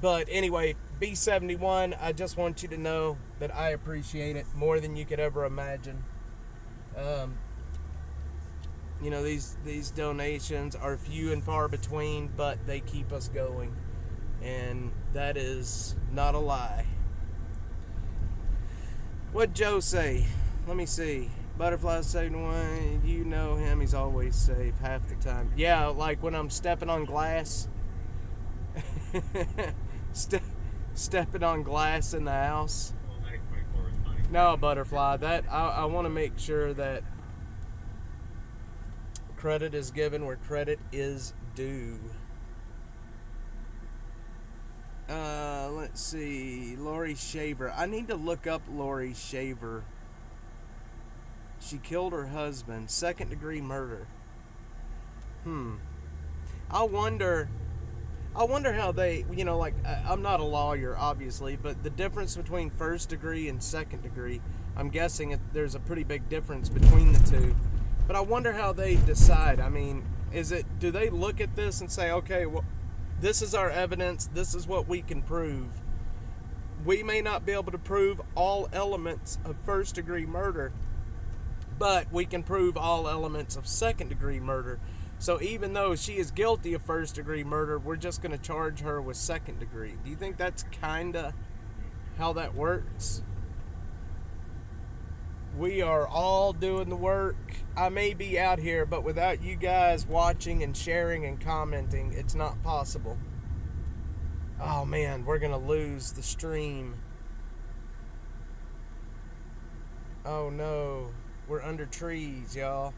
But anyway, B71, I just want you to know that I appreciate it more than you could ever imagine. You know, these donations are few and far between, but they keep us going. And that is not a lie. What'd Joe say? Let me see. Butterfly 71, you know him, he's always safe half the time. Yeah, like when I'm stepping on glass. Stepping on glass in the house. No, Butterfly, that I want to make sure that credit is given where credit is due. Let's see. Lori Shaver. I need to look up Lori Shaver. She killed her husband. Second-degree murder. I wonder how they, you know, like, I'm not a lawyer, obviously, but the difference between first degree and second degree, I'm guessing there's a pretty big difference between the two. But I wonder how they decide. I mean, do they look at this and say, okay, well, this is our evidence, this is what we can prove. We may not be able to prove all elements of first degree murder, but we can prove all elements of second degree murder. So even though she is guilty of first degree murder, we're just going to charge her with second degree. Do you think that's kind of how that works? We are all doing the work. I may be out here, but without you guys watching and sharing and commenting, it's not possible. Oh man, we're going to lose the stream. Oh no, we're under trees, y'all.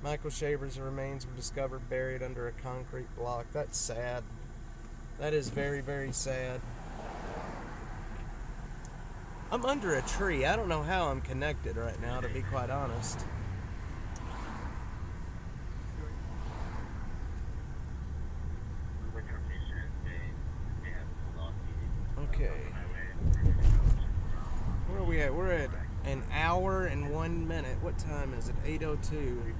Michael Shaver's remains were discovered buried under a concrete block. That's sad. That is very, very sad. I'm under a tree. I don't know how I'm connected right now, to be quite honest. Okay. Where are we at? We're at an hour and 1 minute. What time is it? 8:02.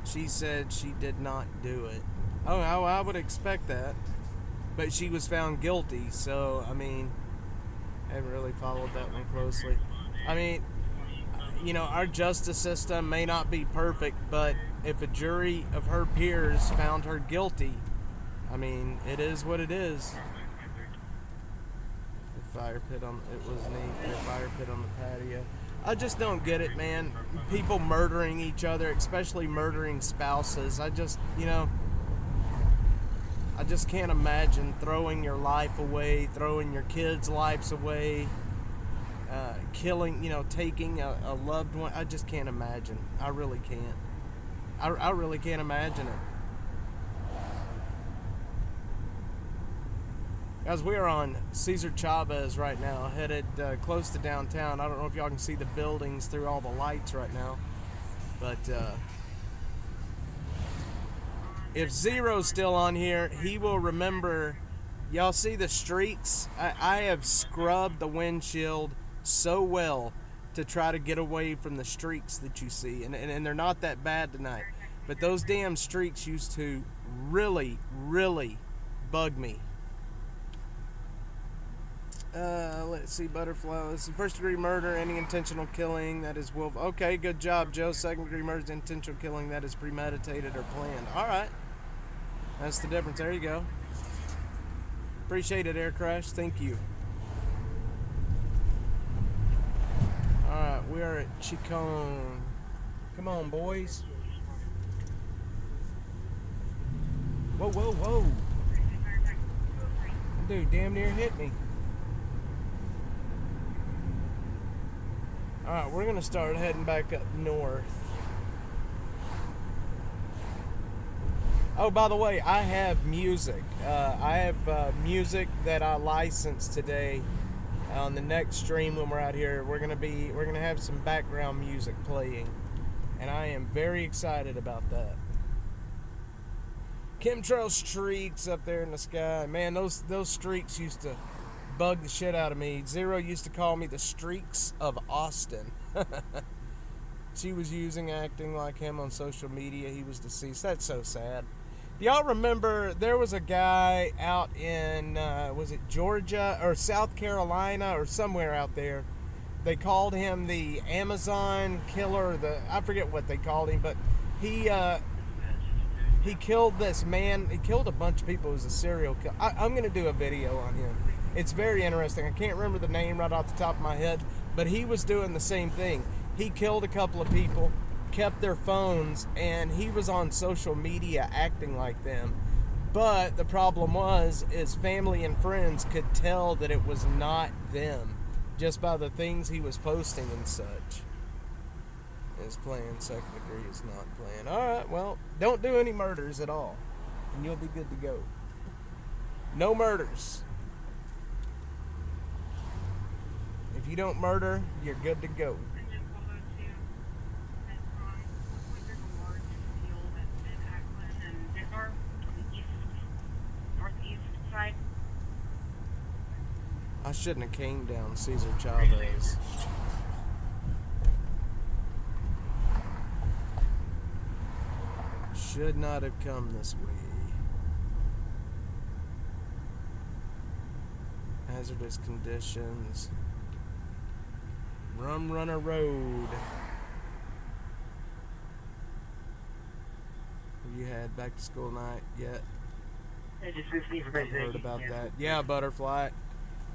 She said she did not do it. Oh, I would expect that. But she was found guilty, so, I mean, I haven't really followed that one closely. I mean, you know, our justice system may not be perfect, but if a jury of her peers found her guilty, I mean, it is what it is. The fire pit it was neat. The fire pit on the patio. I just don't get it, man. People murdering each other, especially murdering spouses. I just can't imagine throwing your life away, throwing your kids' lives away, killing, taking a loved one. I just can't imagine. I really can't. I really can't imagine it. Guys, we are on Cesar Chavez right now, headed close to downtown. I don't know if y'all can see the buildings through all the lights right now, but if Zero's still on here, he will remember. Y'all see the streaks? I have scrubbed the windshield so well to try to get away from the streaks that you see, and they're not that bad tonight, but those damn streaks used to really, really bug me. Let's see, Butterfly. Let's see, first degree murder, any intentional killing, that is Wolf. Okay, good job, Joe. Second degree murder is intentional killing, that is premeditated or planned. All right, that's the difference. There you go. Appreciate it, Air Crash. Thank you. All right, we are at Chicone. Come on, boys. Whoa, whoa, whoa! Dude, damn near hit me. Alright, we're gonna start heading back up north. Oh, by the way, I have music. I have music that I licensed today. On the next stream when we're out here, we're gonna have some background music playing, and I am very excited about that. Chemtrail streaks up there in the sky. Man, those streaks used to bug the shit out of me. Zero used to call me the streaks of Austin. She was acting like him on social media. He was deceased. That's so sad. Y'all remember there was a guy out in, was it Georgia or South Carolina or somewhere out there? They called him the Amazon killer. I forget what they called him, but he killed this man. He killed a bunch of people. He was a serial killer. I'm going to do a video on him. It's very interesting. I can't remember the name right off the top of my head, but he was doing the same thing. He killed a couple of people, kept their phones, and he was on social media acting like them. But the problem is family and friends could tell that it was not them just by the things he was posting and such. Is playing, second degree is not playing. Alright, well, don't do any murders at all, and you'll be good to go. No murders. If you don't murder, you're good to go. And then we'll go to Metron. There's a large field at Mid-Ackland and Bismarck on the northeast side. I shouldn't have came down Cesar Chavez. Should not have come this way. Hazardous conditions. Rum Runner Road. Have you had back to school night yet? I just received a I've message. heard about that. Yeah, Butterfly.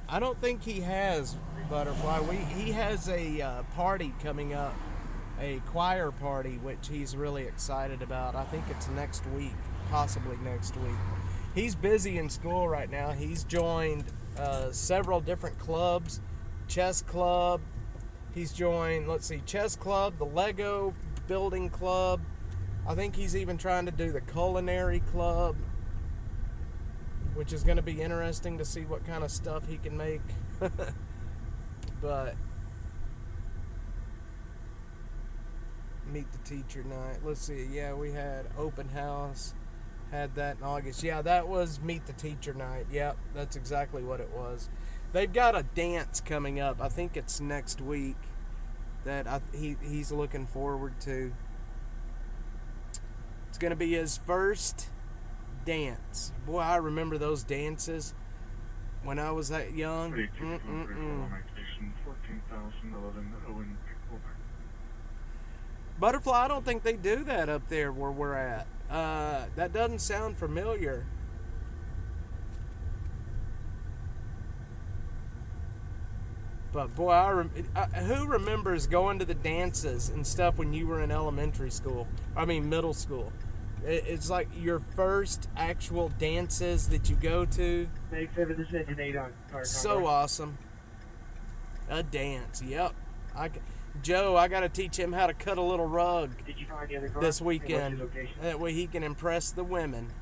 I don't think he has, Butterfly. He has a party coming up, a choir party, which he's really excited about. I think it's next week, possibly next week. He's busy in school right now. He's joined several different clubs, chess club. He's joined, chess club, the Lego building club. I think he's even trying to do the culinary club, which is going to be interesting to see what kind of stuff he can make. But meet the teacher night. Let's see. Yeah, we had open house. Had that in August. Yeah, that was meet the teacher night. Yep, that's exactly what it was. They've got a dance coming up. I think it's next week that he's looking forward to. It's going to be his first dance. Boy, I remember those dances when I was that young. Butterfly, I don't think they do that up there where we're at. That doesn't sound familiar. But boy, who remembers going to the dances and stuff when you were in elementary school? I mean, middle school. It's like your first actual dances that you go to. Make 7 to 8 on car. So awesome. A dance, yep. Joe, I got to teach him how to cut a little rug Did you find the other car? this What's weekend. your location? That way he can impress the women.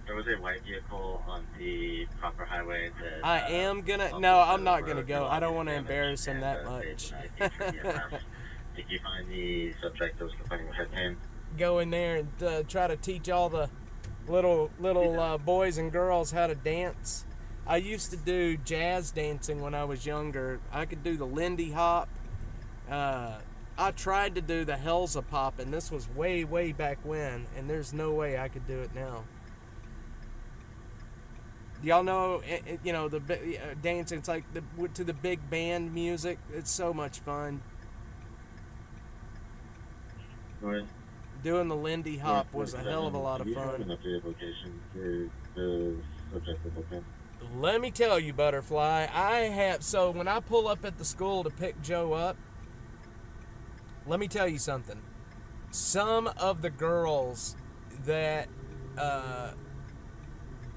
There was a white vehicle on the proper highway that... I am gonna... No, I'm not gonna go. I don't want to embarrass him that much. Did you find the subject that was complaining with head pain? Go in there and try to teach all the little boys and girls how to dance. I used to do jazz dancing when I was younger. I could do the Lindy Hop. I tried to do the Helza Pop, and this was way, way back when, and there's no way I could do it now. Y'all know, the dancing, it's like to the big band music. It's so much fun. Right. Doing the Lindy Hop was a hell of a lot of Do you have fun. an updated location for the subject of the pen? Let me tell you, Butterfly, so when I pull up at the school to pick Joe up, let me tell you something. Some of the girls that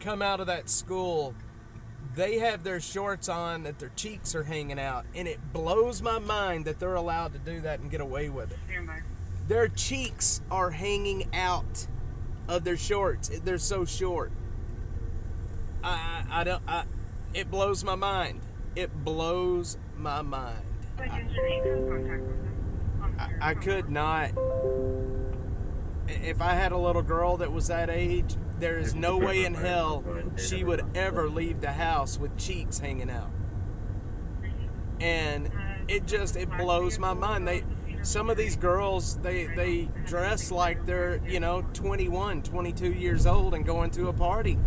come out of that school, they have their shorts on that their cheeks are hanging out, and it blows my mind that they're allowed to do that and get away with it. Stand by. Their cheeks are hanging out of their shorts. They're so short. It blows my mind. It blows my mind. Like engine 8 has contact with them. I could not. If I had a little girl that was that age, there is no way in hell she would ever leave the house with cheeks hanging out. And it blows my mind. Some of these girls, they dress like they're, 21, 22 years old and going to a party.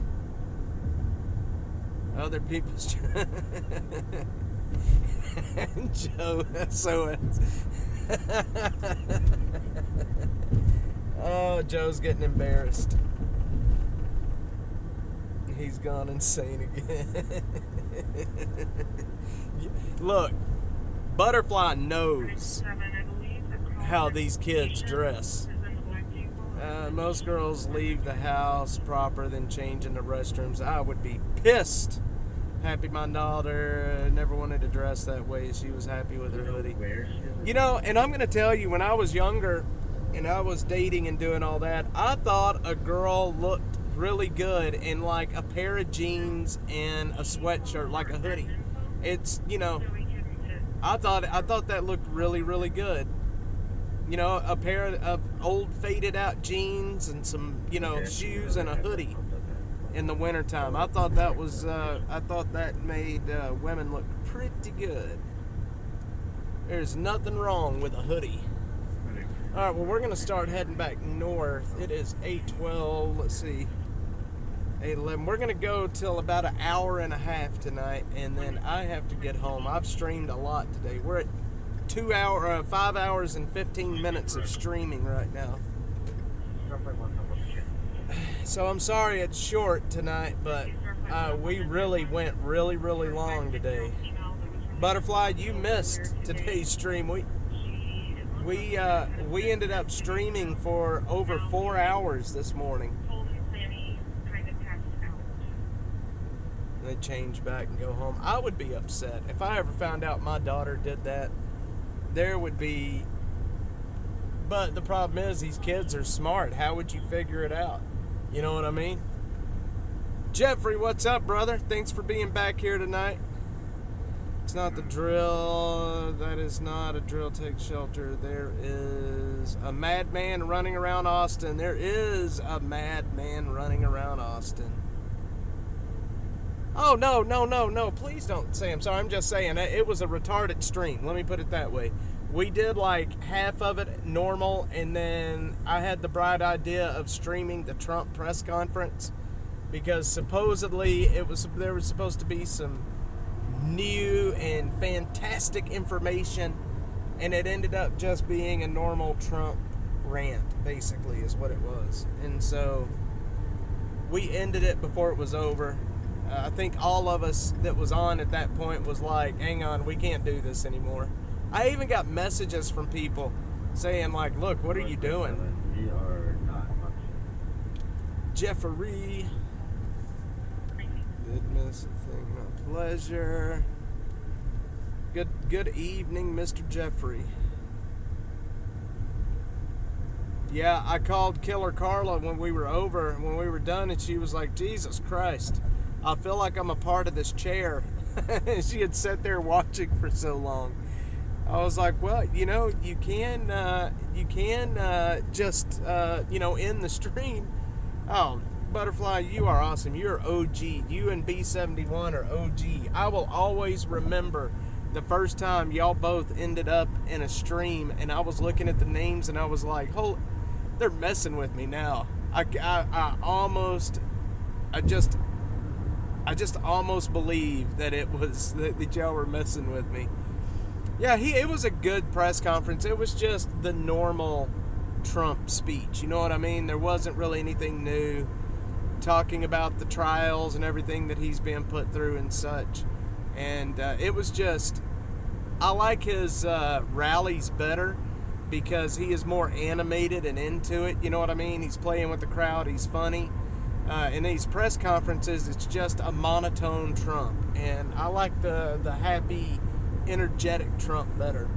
Other people's... Joe, so oh, Joe's getting embarrassed. He's gone insane again. Look, Butterfly knows how these kids dress. Most girls leave the house proper, then change in the restrooms. I would be pissed. Happy my daughter never wanted to dress that way. She was happy with her hoodie. And I'm going to tell you, when I was younger and I was dating and doing all that, I thought a girl looked really good in like a pair of jeans and a sweatshirt, like a hoodie. It's, I thought that looked really, really good. A pair of old faded out jeans and some, shoes and a hoodie in the wintertime. I thought that made women look pretty good. There's nothing wrong with a hoodie. All right, well, we're going to start heading back north. It is 8:12. Let's see. 8:11. We're going to go till about an hour and a half tonight, and then I have to get home. I've streamed a lot today. We're at 5 hours and 15 minutes of streaming right now. So I'm sorry it's short tonight, but we really went really, really long today. Butterfly, you missed today's stream. We ended up streaming for over 4 hours this morning. They change back and go home. I would be upset if I ever found out my daughter did that. There would be, but the problem is these kids are smart. How would you figure it out? You know what I mean? Jeffrey, what's up, brother? Thanks for being back here tonight. It's not the drill. That is not a drill. Take shelter. There is a madman running around Austin. There is a madman running around Austin. Oh, no. Please don't say I'm sorry. I'm just saying it was a retarded stream. Let me put it that way. We did like half of it normal, and then I had the bright idea of streaming the Trump press conference because supposedly there was supposed to be some new and fantastic information, and it ended up just being a normal Trump rant, basically, is what it was. And so we ended it before it was over. I think all of us that was on at that point was like, hang on, we can't do this anymore. I even got messages from people saying like, look, what are you doing? We are not Jeffrey. Did miss a thing, my pleasure. Good evening, Mr. Jeffrey. Yeah, I called Killer Carla when we were done, and she was like, Jesus Christ, I feel like I'm a part of this chair. She had sat there watching for so long. I was like, well, you can just end the stream. Oh, Butterfly, you are awesome. You're OG. You and B71 are OG. I will always remember the first time y'all both ended up in a stream, and I was looking at the names, and I was like, "Hold, they're messing with me now." I just almost believed that it was that y'all were messing with me. Yeah, it was a good press conference. It was just the normal Trump speech. You know what I mean? There wasn't really anything new, talking about the trials and everything that he's been put through and such. And it was just, I like his rallies better because he is more animated and into it. You know what I mean? He's playing with the crowd. He's funny. In these press conferences, it's just a monotone Trump. And I like the happy, energetic Trump better.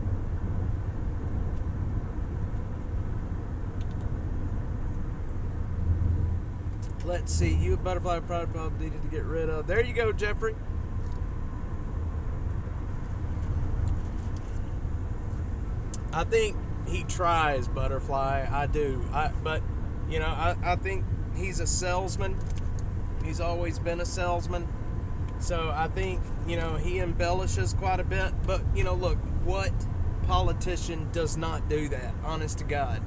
Let's see. You Butterfly probably needed to get rid of. There you go, Jeffrey. I think he tries, Butterfly. I do. But I think he's a salesman. He's always been a salesman. So I think, he embellishes quite a bit. But, look, what politician does not do that? Honest to God.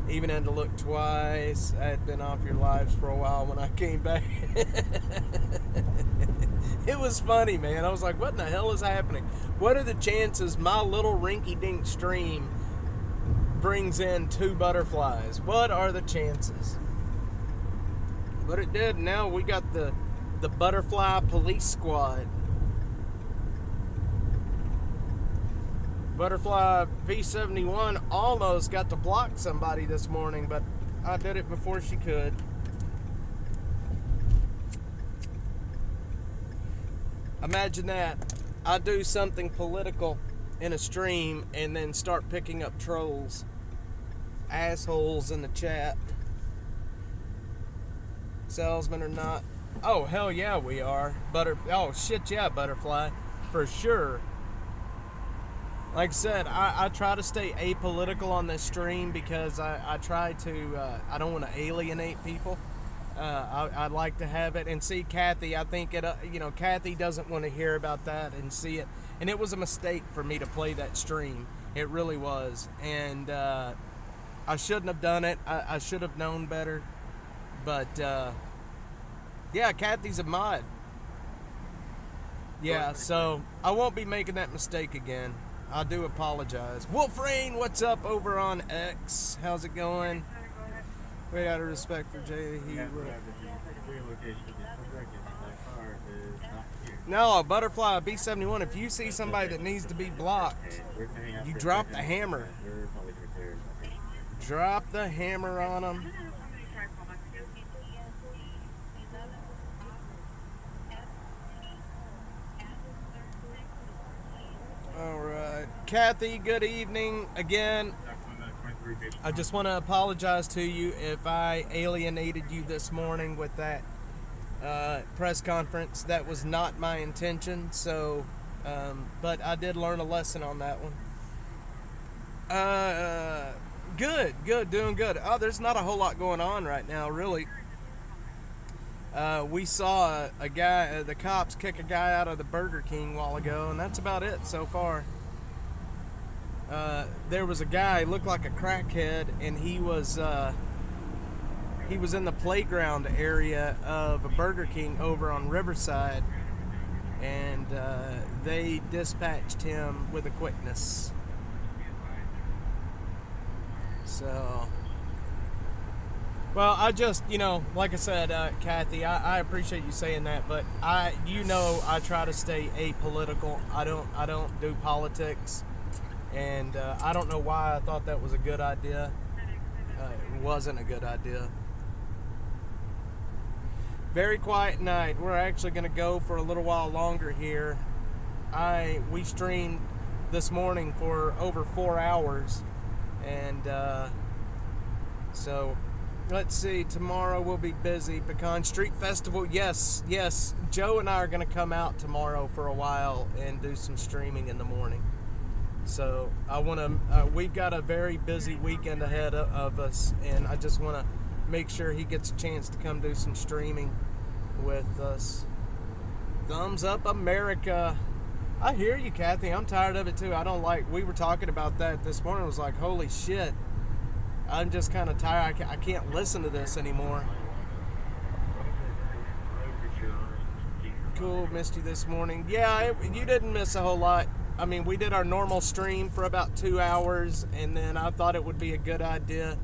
Even had to look twice. I had been off your lives for a while when I came back. It was funny, man. I was like, what in the hell is happening? What are the chances my little rinky-dink stream brings in 2 butterflies? What are the chances? But it did. Now we got the butterfly police squad. Butterfly P71 almost got to block somebody this morning, but I did it before she could. Imagine that. I do something political in a stream and then start picking up trolls. Assholes in the chat. Salesman or not. Oh, hell yeah, we are. Oh, shit yeah, Butterfly. For sure. Like I said, I try to stay apolitical on this stream because I try to, I don't want to alienate people. I'd like to have it. And see, Kathy, I think Kathy doesn't want to hear about that and see it. And it was a mistake for me to play that stream. It really was. And I shouldn't have done it. I should have known better. But, yeah, Kathy's a mod. Yeah, so I won't be making that mistake again. I do apologize. Wolfrain, what's up over on X? How's it going? Way out of respect for Jay. No, Butterfly B71. If you see somebody that needs to be blocked, you drop the hammer. Drop the hammer on them. All right, Kathy. Good evening again. I just want to apologize to you if I alienated you this morning with that press conference. That was not my intention. So, but I did learn a lesson on that one. Good, doing good. Oh, there's not a whole lot going on right now, really. We saw a guy, the cops kick a guy out of the Burger King a while ago, and that's about it so far. There was a guy, looked like a crackhead, and he was in the playground area of a Burger King over on Riverside, and they dispatched him with a quickness. So, well, I just, like I said, Kathy, I appreciate you saying that, but I try to stay apolitical. I don't do politics, and I don't know why I thought that was a good idea. It wasn't a good idea. Very quiet night. We're actually going to go for a little while longer here. We streamed this morning for over 4 hours, and so let's see. Tomorrow we'll be busy. Pecan Street Festival. Yes. Joe and I are going to come out tomorrow for a while and do some streaming in the morning. So I want to. We've got a very busy weekend ahead of us, and I just want to make sure he gets a chance to come do some streaming with us. Thumbs up, America. I hear you, Kathy. I'm tired of it too. We were talking about that this morning. I was like, holy shit. I'm just kind of tired. I can't listen to this anymore. Cool, missed you this morning. Yeah, you didn't miss a whole lot. I mean, we did our normal stream for about 2 hours, and then I thought it would be a good idea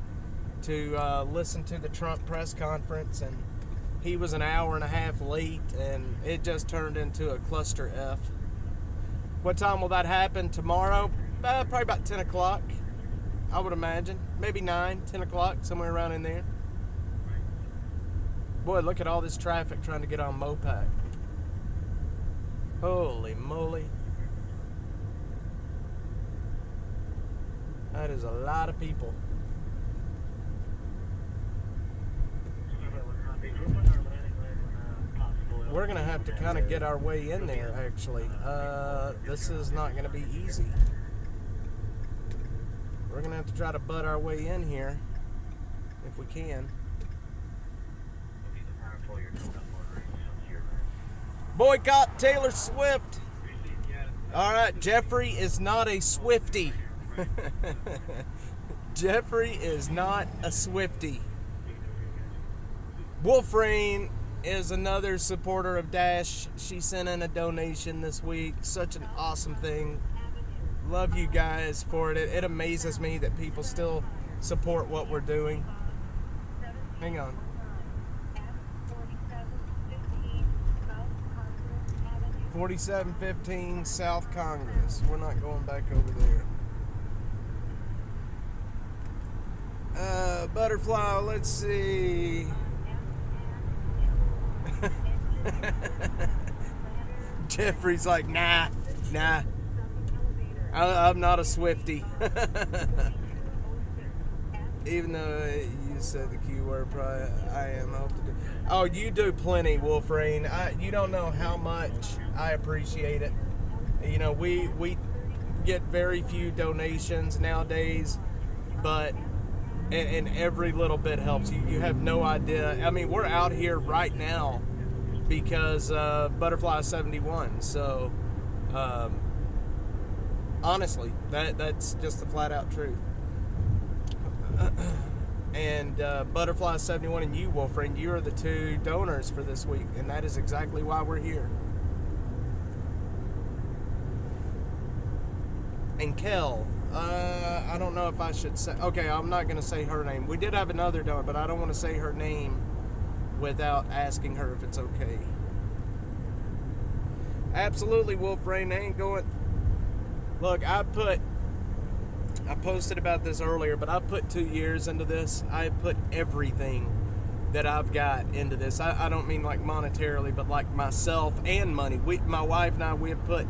to listen to the Trump press conference, and he was an hour and a half late, and it just turned into a cluster F. What time will that happen? Tomorrow? Probably about 10 o'clock, I would imagine. Maybe 9, 10 o'clock, somewhere around in there. Boy, look at all this traffic trying to get on Mopac. Holy moly. That is a lot of people. We're going to have to kind of get our way in there, actually. This is not going to be easy. We're going to have to try to butt our way in here, if we can. Boycott Taylor Swift. All right, Jeffrey is not a Swiftie. Jeffrey is not a Swiftie. Wolfrain is another supporter of Dash. She sent in a donation this week. Such an awesome thing. Love you guys for it. It amazes me that people still support what we're doing. Hang on. 4715 South Congress. We're not going back over there. Butterfly, let's see. Jeffrey's like, nah. I'm not a Swiftie. Even though you said the Q word, probably I am. Hope to do. Oh, you do plenty, Wolfrain. You don't know how much I appreciate it. You know, we get very few donations nowadays, but and every little bit helps. You have no idea. I mean, we're out here right now because Butterfly 71. So, honestly, that's just the flat out truth. And Butterfly 71 and you, Wolfrain, you are the two donors for this week, and that is exactly why we're here. And Kel, I don't know if I should say. Okay, I'm not going to say her name. We did have another donor, but I don't want to say her name without asking her if it's okay. Absolutely, Wolfrain. I ain't going. Look, I posted about this earlier, but I put 2 years into this. I put everything that I've got into this. I don't mean like monetarily, but like myself and money. My wife and I, we have put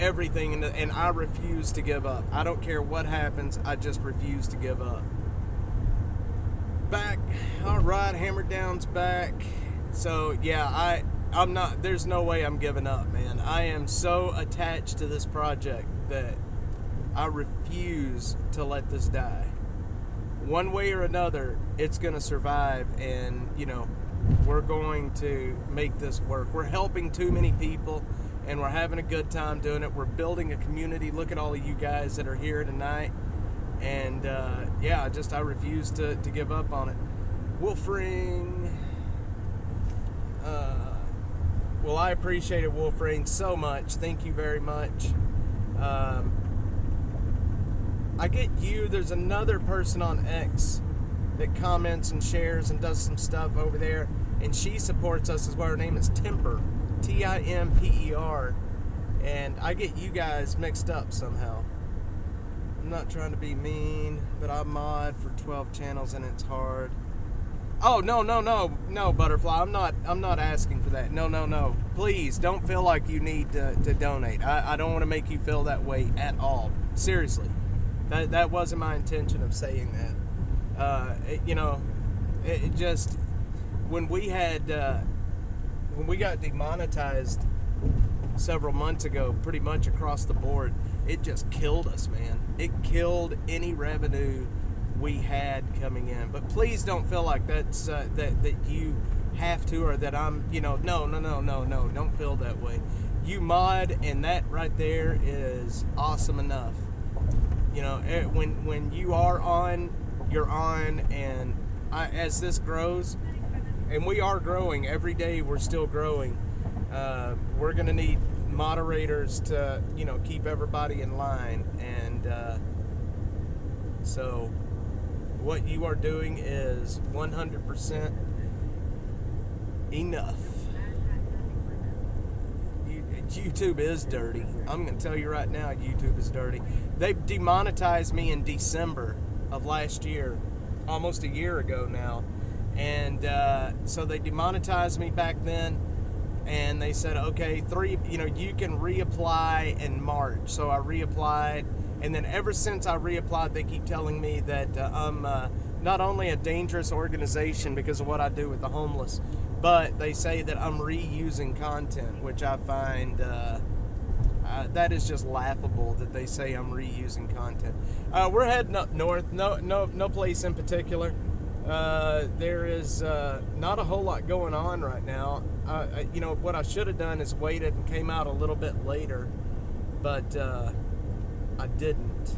everything into, and I refuse to give up. I don't care what happens. I just refuse to give up. Back. All right, Hammer Down's back. So yeah, I'm not. There's no way I'm giving up, man. I am so attached to this project that I refuse to let this die. One way or another, it's going to survive, and, you know, we're going to make this work. We're helping too many people, and we're having a good time doing it. We're building a community. Look at all of you guys that are here tonight. And, yeah, I refuse to give up on it. Wolfring. Well, I appreciate it, Wolfring, so much. Thank you very much. I get you. There's another person on X that comments and shares and does some stuff over there, and she supports us as well. Her name is Timper, Timper, and I get you guys mixed up somehow. I'm not trying to be mean, but I mod for 12 channels and it's hard. Oh, no, Butterfly. I'm not asking for that. No. Please don't feel like you need to donate. I don't want to make you feel that way at all. Seriously, that wasn't my intention of saying that. It just when we got demonetized several months ago, pretty much across the board, it just killed us, man. It killed any revenue we had coming in. But please don't feel like that's that you have to, or that I'm, no, don't feel that way. You mod, and that right there is awesome enough. When you are on, you're on, and as this grows, and we are growing every day, we're still growing. We're gonna need moderators to keep everybody in line, and so what you are doing is 100% enough. YouTube is dirty. I'm going to tell you right now, YouTube is dirty. They demonetized me in December of last year, almost a year ago now. And so they demonetized me back then, and they said, okay, you can reapply in March. So I reapplied. And then ever since I reapplied, they keep telling me that I'm not only a dangerous organization because of what I do with the homeless, but they say that I'm reusing content, which I find that is just laughable that they say I'm reusing content. We're heading up north. No place in particular. There is not a whole lot going on right now. What I should have done is waited and came out a little bit later, but I didn't.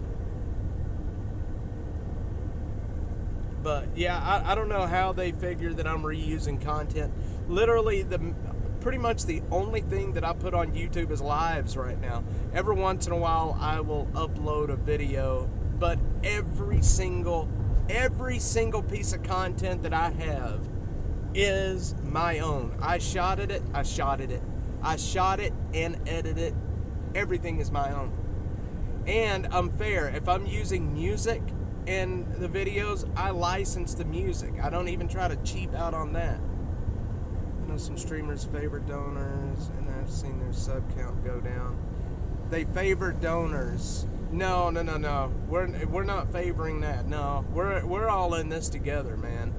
But yeah, I don't know how they figure that I'm reusing content. Literally, pretty much the only thing that I put on YouTube is lives right now. Every once in a while, I will upload a video, but every single piece of content that I have is my own. I shot it and edited it. Everything is my own. And I'm fair. If I'm using music in the videos, I license the music. I don't even try to cheap out on that. I know some streamers favor donors, and I've seen their sub count go down. They favor donors. No. We're not favoring that. No, we're all in this together, man.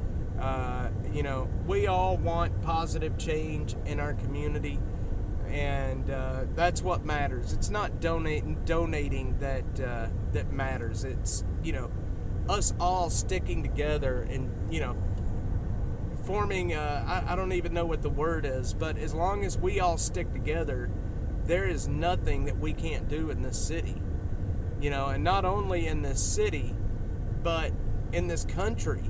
We all want positive change in our community. And that's what matters. It's not donating that matters. It's us all sticking together and forming. I don't even know what the word is, but as long as we all stick together, there is nothing that we can't do in this city. And not only in this city, but in this country.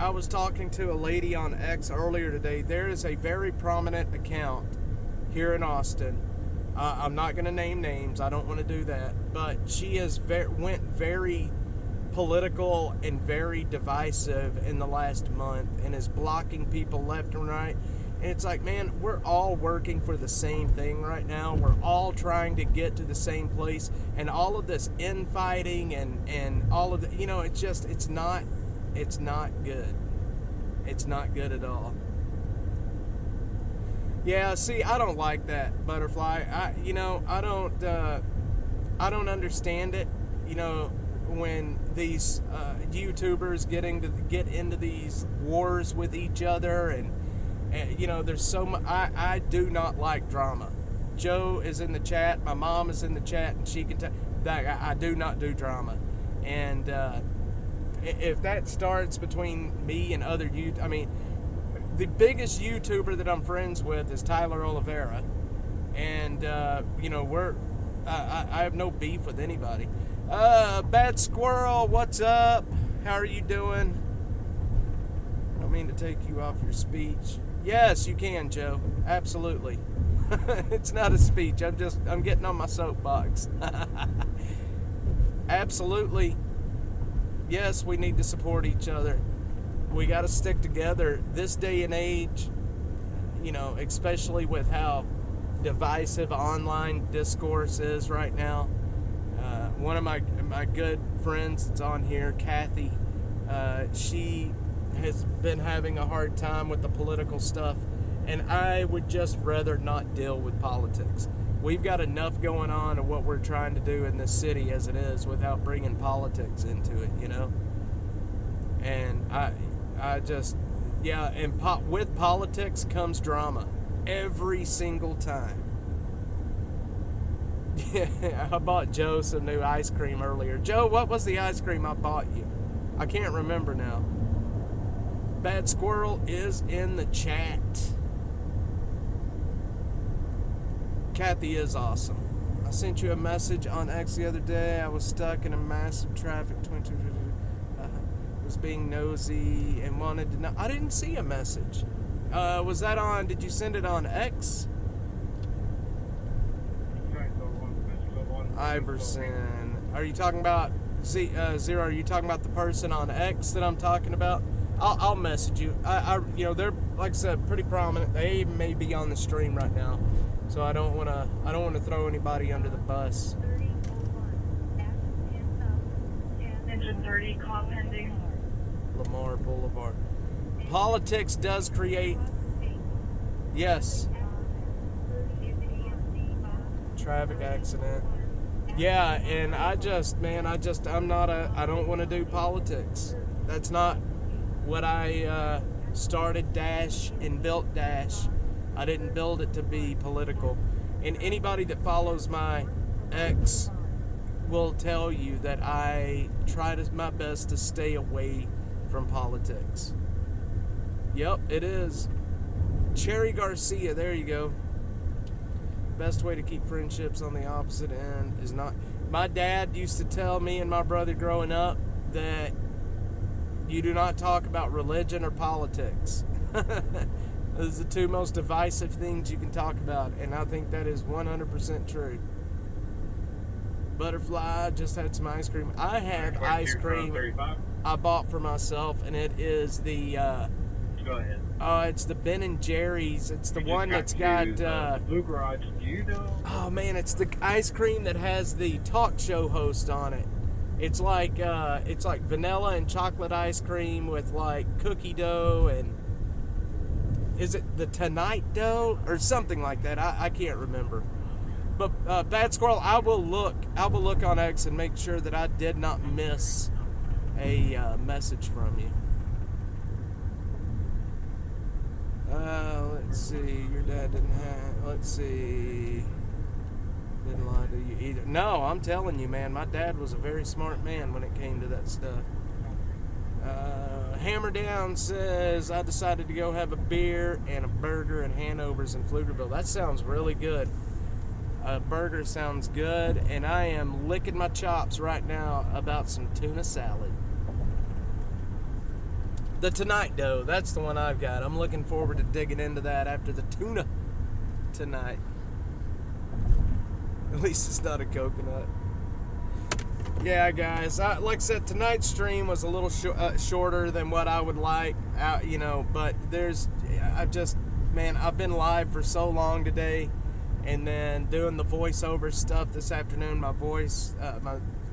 I was talking to a lady on X earlier today. There is a very prominent account here in Austin. I'm not going to name names. I don't want to do that. But she went very political and very divisive in the last month and is blocking people left and right. And it's like, man, we're all working for the same thing right now. We're all trying to get to the same place. And all of this infighting and all of the, it's not good. It's not good at all. Yeah, see, I don't like that, Butterfly. I don't understand it. When these YouTubers get into these wars with each other, and there's so much. I do not like drama. Joe is in the chat. My mom is in the chat, and she can tell that I do not do drama. And if that starts between me and other the biggest YouTuber that I'm friends with is Tyler Oliveira, and I have no beef with anybody. Bad Squirrel, what's up? How are you doing? I don't mean to take you off your speech. Yes, you can, Joe. Absolutely. It's not a speech. I'm getting on my soapbox. Absolutely. Yes, we need to support each other. We got to stick together this day and age, especially with how divisive online discourse is right now. one of my good friends that's on here, Kathy, she has been having a hard time with the political stuff, and I would just rather not deal with politics. We've got enough going on of what we're trying to do in this city as it is without bringing politics into it, you know? And I just, yeah, and with politics comes drama every single time. Yeah, I bought Joe some new ice cream earlier. Joe, what was the ice cream I bought you? I can't remember now. Bad Squirrel is in the chat. Kathy is awesome. I sent you a message on X the other day. I was stuck in a massive traffic. Was being nosy and wanted to know. I didn't see a message. Was that on? Did you send it on X? Iverson. Are you talking about Zero? Are you talking about the person on X that I'm talking about? I'll message you. You know, they're, like I said, pretty prominent. They may be on the stream right now, so I don't want to throw anybody under the bus. Engine 30, call pending. Lamar Boulevard. Politics does create. Yes. Traffic accident. Yeah, and I don't want to do politics. That's not what I started Dash and built Dash. I didn't build it to be political. And anybody that follows my X will tell you that I tried my best to stay away from politics. Yep, it is. Cherry Garcia, there you go. Best way to keep friendships on the opposite end is not. My dad used to tell me and my brother growing up that you do not talk about religion or politics. Those are the two most divisive things you can talk about, and I think that is 100% true. Butterfly, just had some ice cream. I have ice cream I bought for myself, and it is the Go ahead. it's the Ben and Jerry's. It's the one that's got Blue Garage. Do you know? oh man, it's the ice cream that has the talk show host on it. It's like vanilla and chocolate ice cream with like cookie dough, and is it the Tonight dough or something like that? I can't remember. But Bad Squirrel, I will look on X and make sure that I did not miss a message from you. Let's see. Your dad didn't have. Let's see. Didn't lie to you either. No, I'm telling you, man. My dad was a very smart man when it came to that stuff. Hammer Down says, I decided to go have a beer and a burger at Hanover's in Pflugerville. That sounds really good. A burger sounds good, and I am licking my chops right now about some tuna salad. The Tonight dough, that's the one I've got. I'm looking forward to digging into that after the tuna tonight. At least it's not a coconut. Yeah, guys, like I said, tonight's stream was a little shorter than what I would like, you know, but I've been live for so long today, and then doing the voiceover stuff this afternoon, my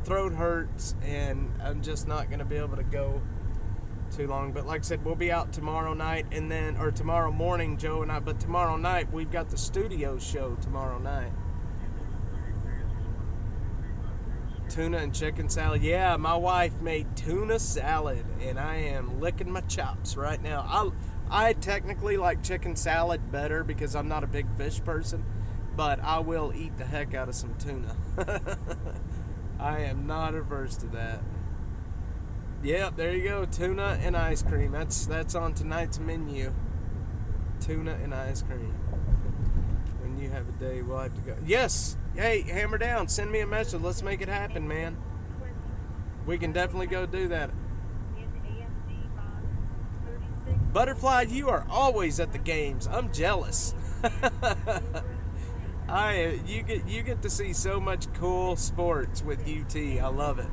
throat hurts, and I'm just not going to be able to go too long. But like I said, we'll be out tomorrow night, or tomorrow morning, Joe and I, but tomorrow night, we've got the studio show tomorrow night. Tuna and chicken salad. Yeah, my wife made tuna salad, and I am licking my chops right now. I technically like chicken salad better because I'm not a big fish person, but I will eat the heck out of some tuna. I am not averse to that. Yep, there you go. Tuna and ice cream. That's on tonight's menu. Tuna and ice cream. When you have a day, we'll have to go. Yes. Hey, Hammer Down, send me a message. Let's make it happen, man. We can definitely go do that. Butterfly, you are always at the games. I'm jealous. You get to see so much cool sports with UT. I love it.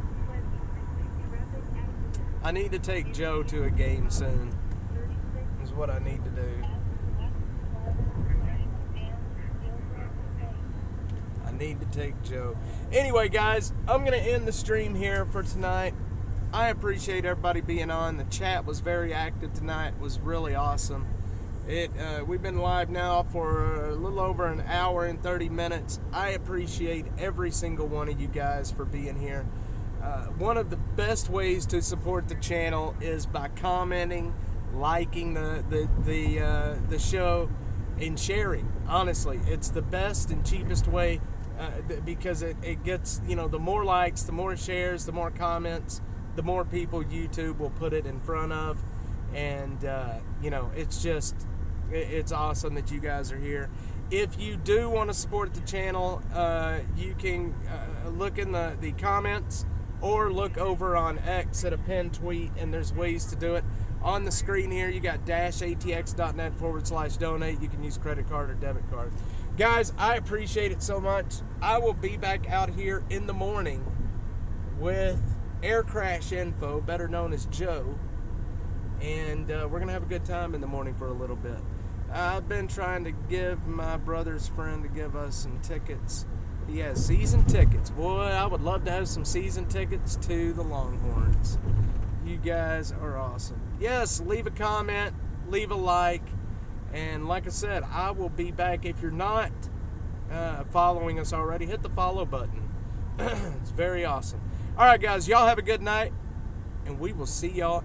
I need to take Joe to a game soon. Is what I need to do. I need to take Joe. Anyway, guys, I'm going to end the stream here for tonight. I appreciate everybody being on. The chat was very active tonight. It was really awesome. We've been live now for a little over an hour and 30 minutes. I appreciate every single one of you guys for being here. One of the best ways to support the channel is by commenting, liking the show, and sharing. Honestly, it's the best and cheapest way because it gets, the more likes, the more shares, the more comments, the more people YouTube will put it in front of. And it's awesome that you guys are here. If you do want to support the channel, you can look in the comments or look over on X at a pinned tweet, and there's ways to do it. On the screen here, you got -atx.net/donate. You can use credit card or debit card. Guys, I appreciate it so much. I will be back out here in the morning with Air Crash Info, better known as Joe. And we're going to have a good time in the morning for a little bit. I've been trying to give my brother's friend to give us some tickets. He has season tickets. Boy, I would love to have some season tickets to the Longhorns. You guys are awesome. Yes, leave a comment, leave a like, and like I said, I will be back. If you're not following us already, hit the follow button. It's very awesome. All right, guys, y'all have a good night, and we will see y'all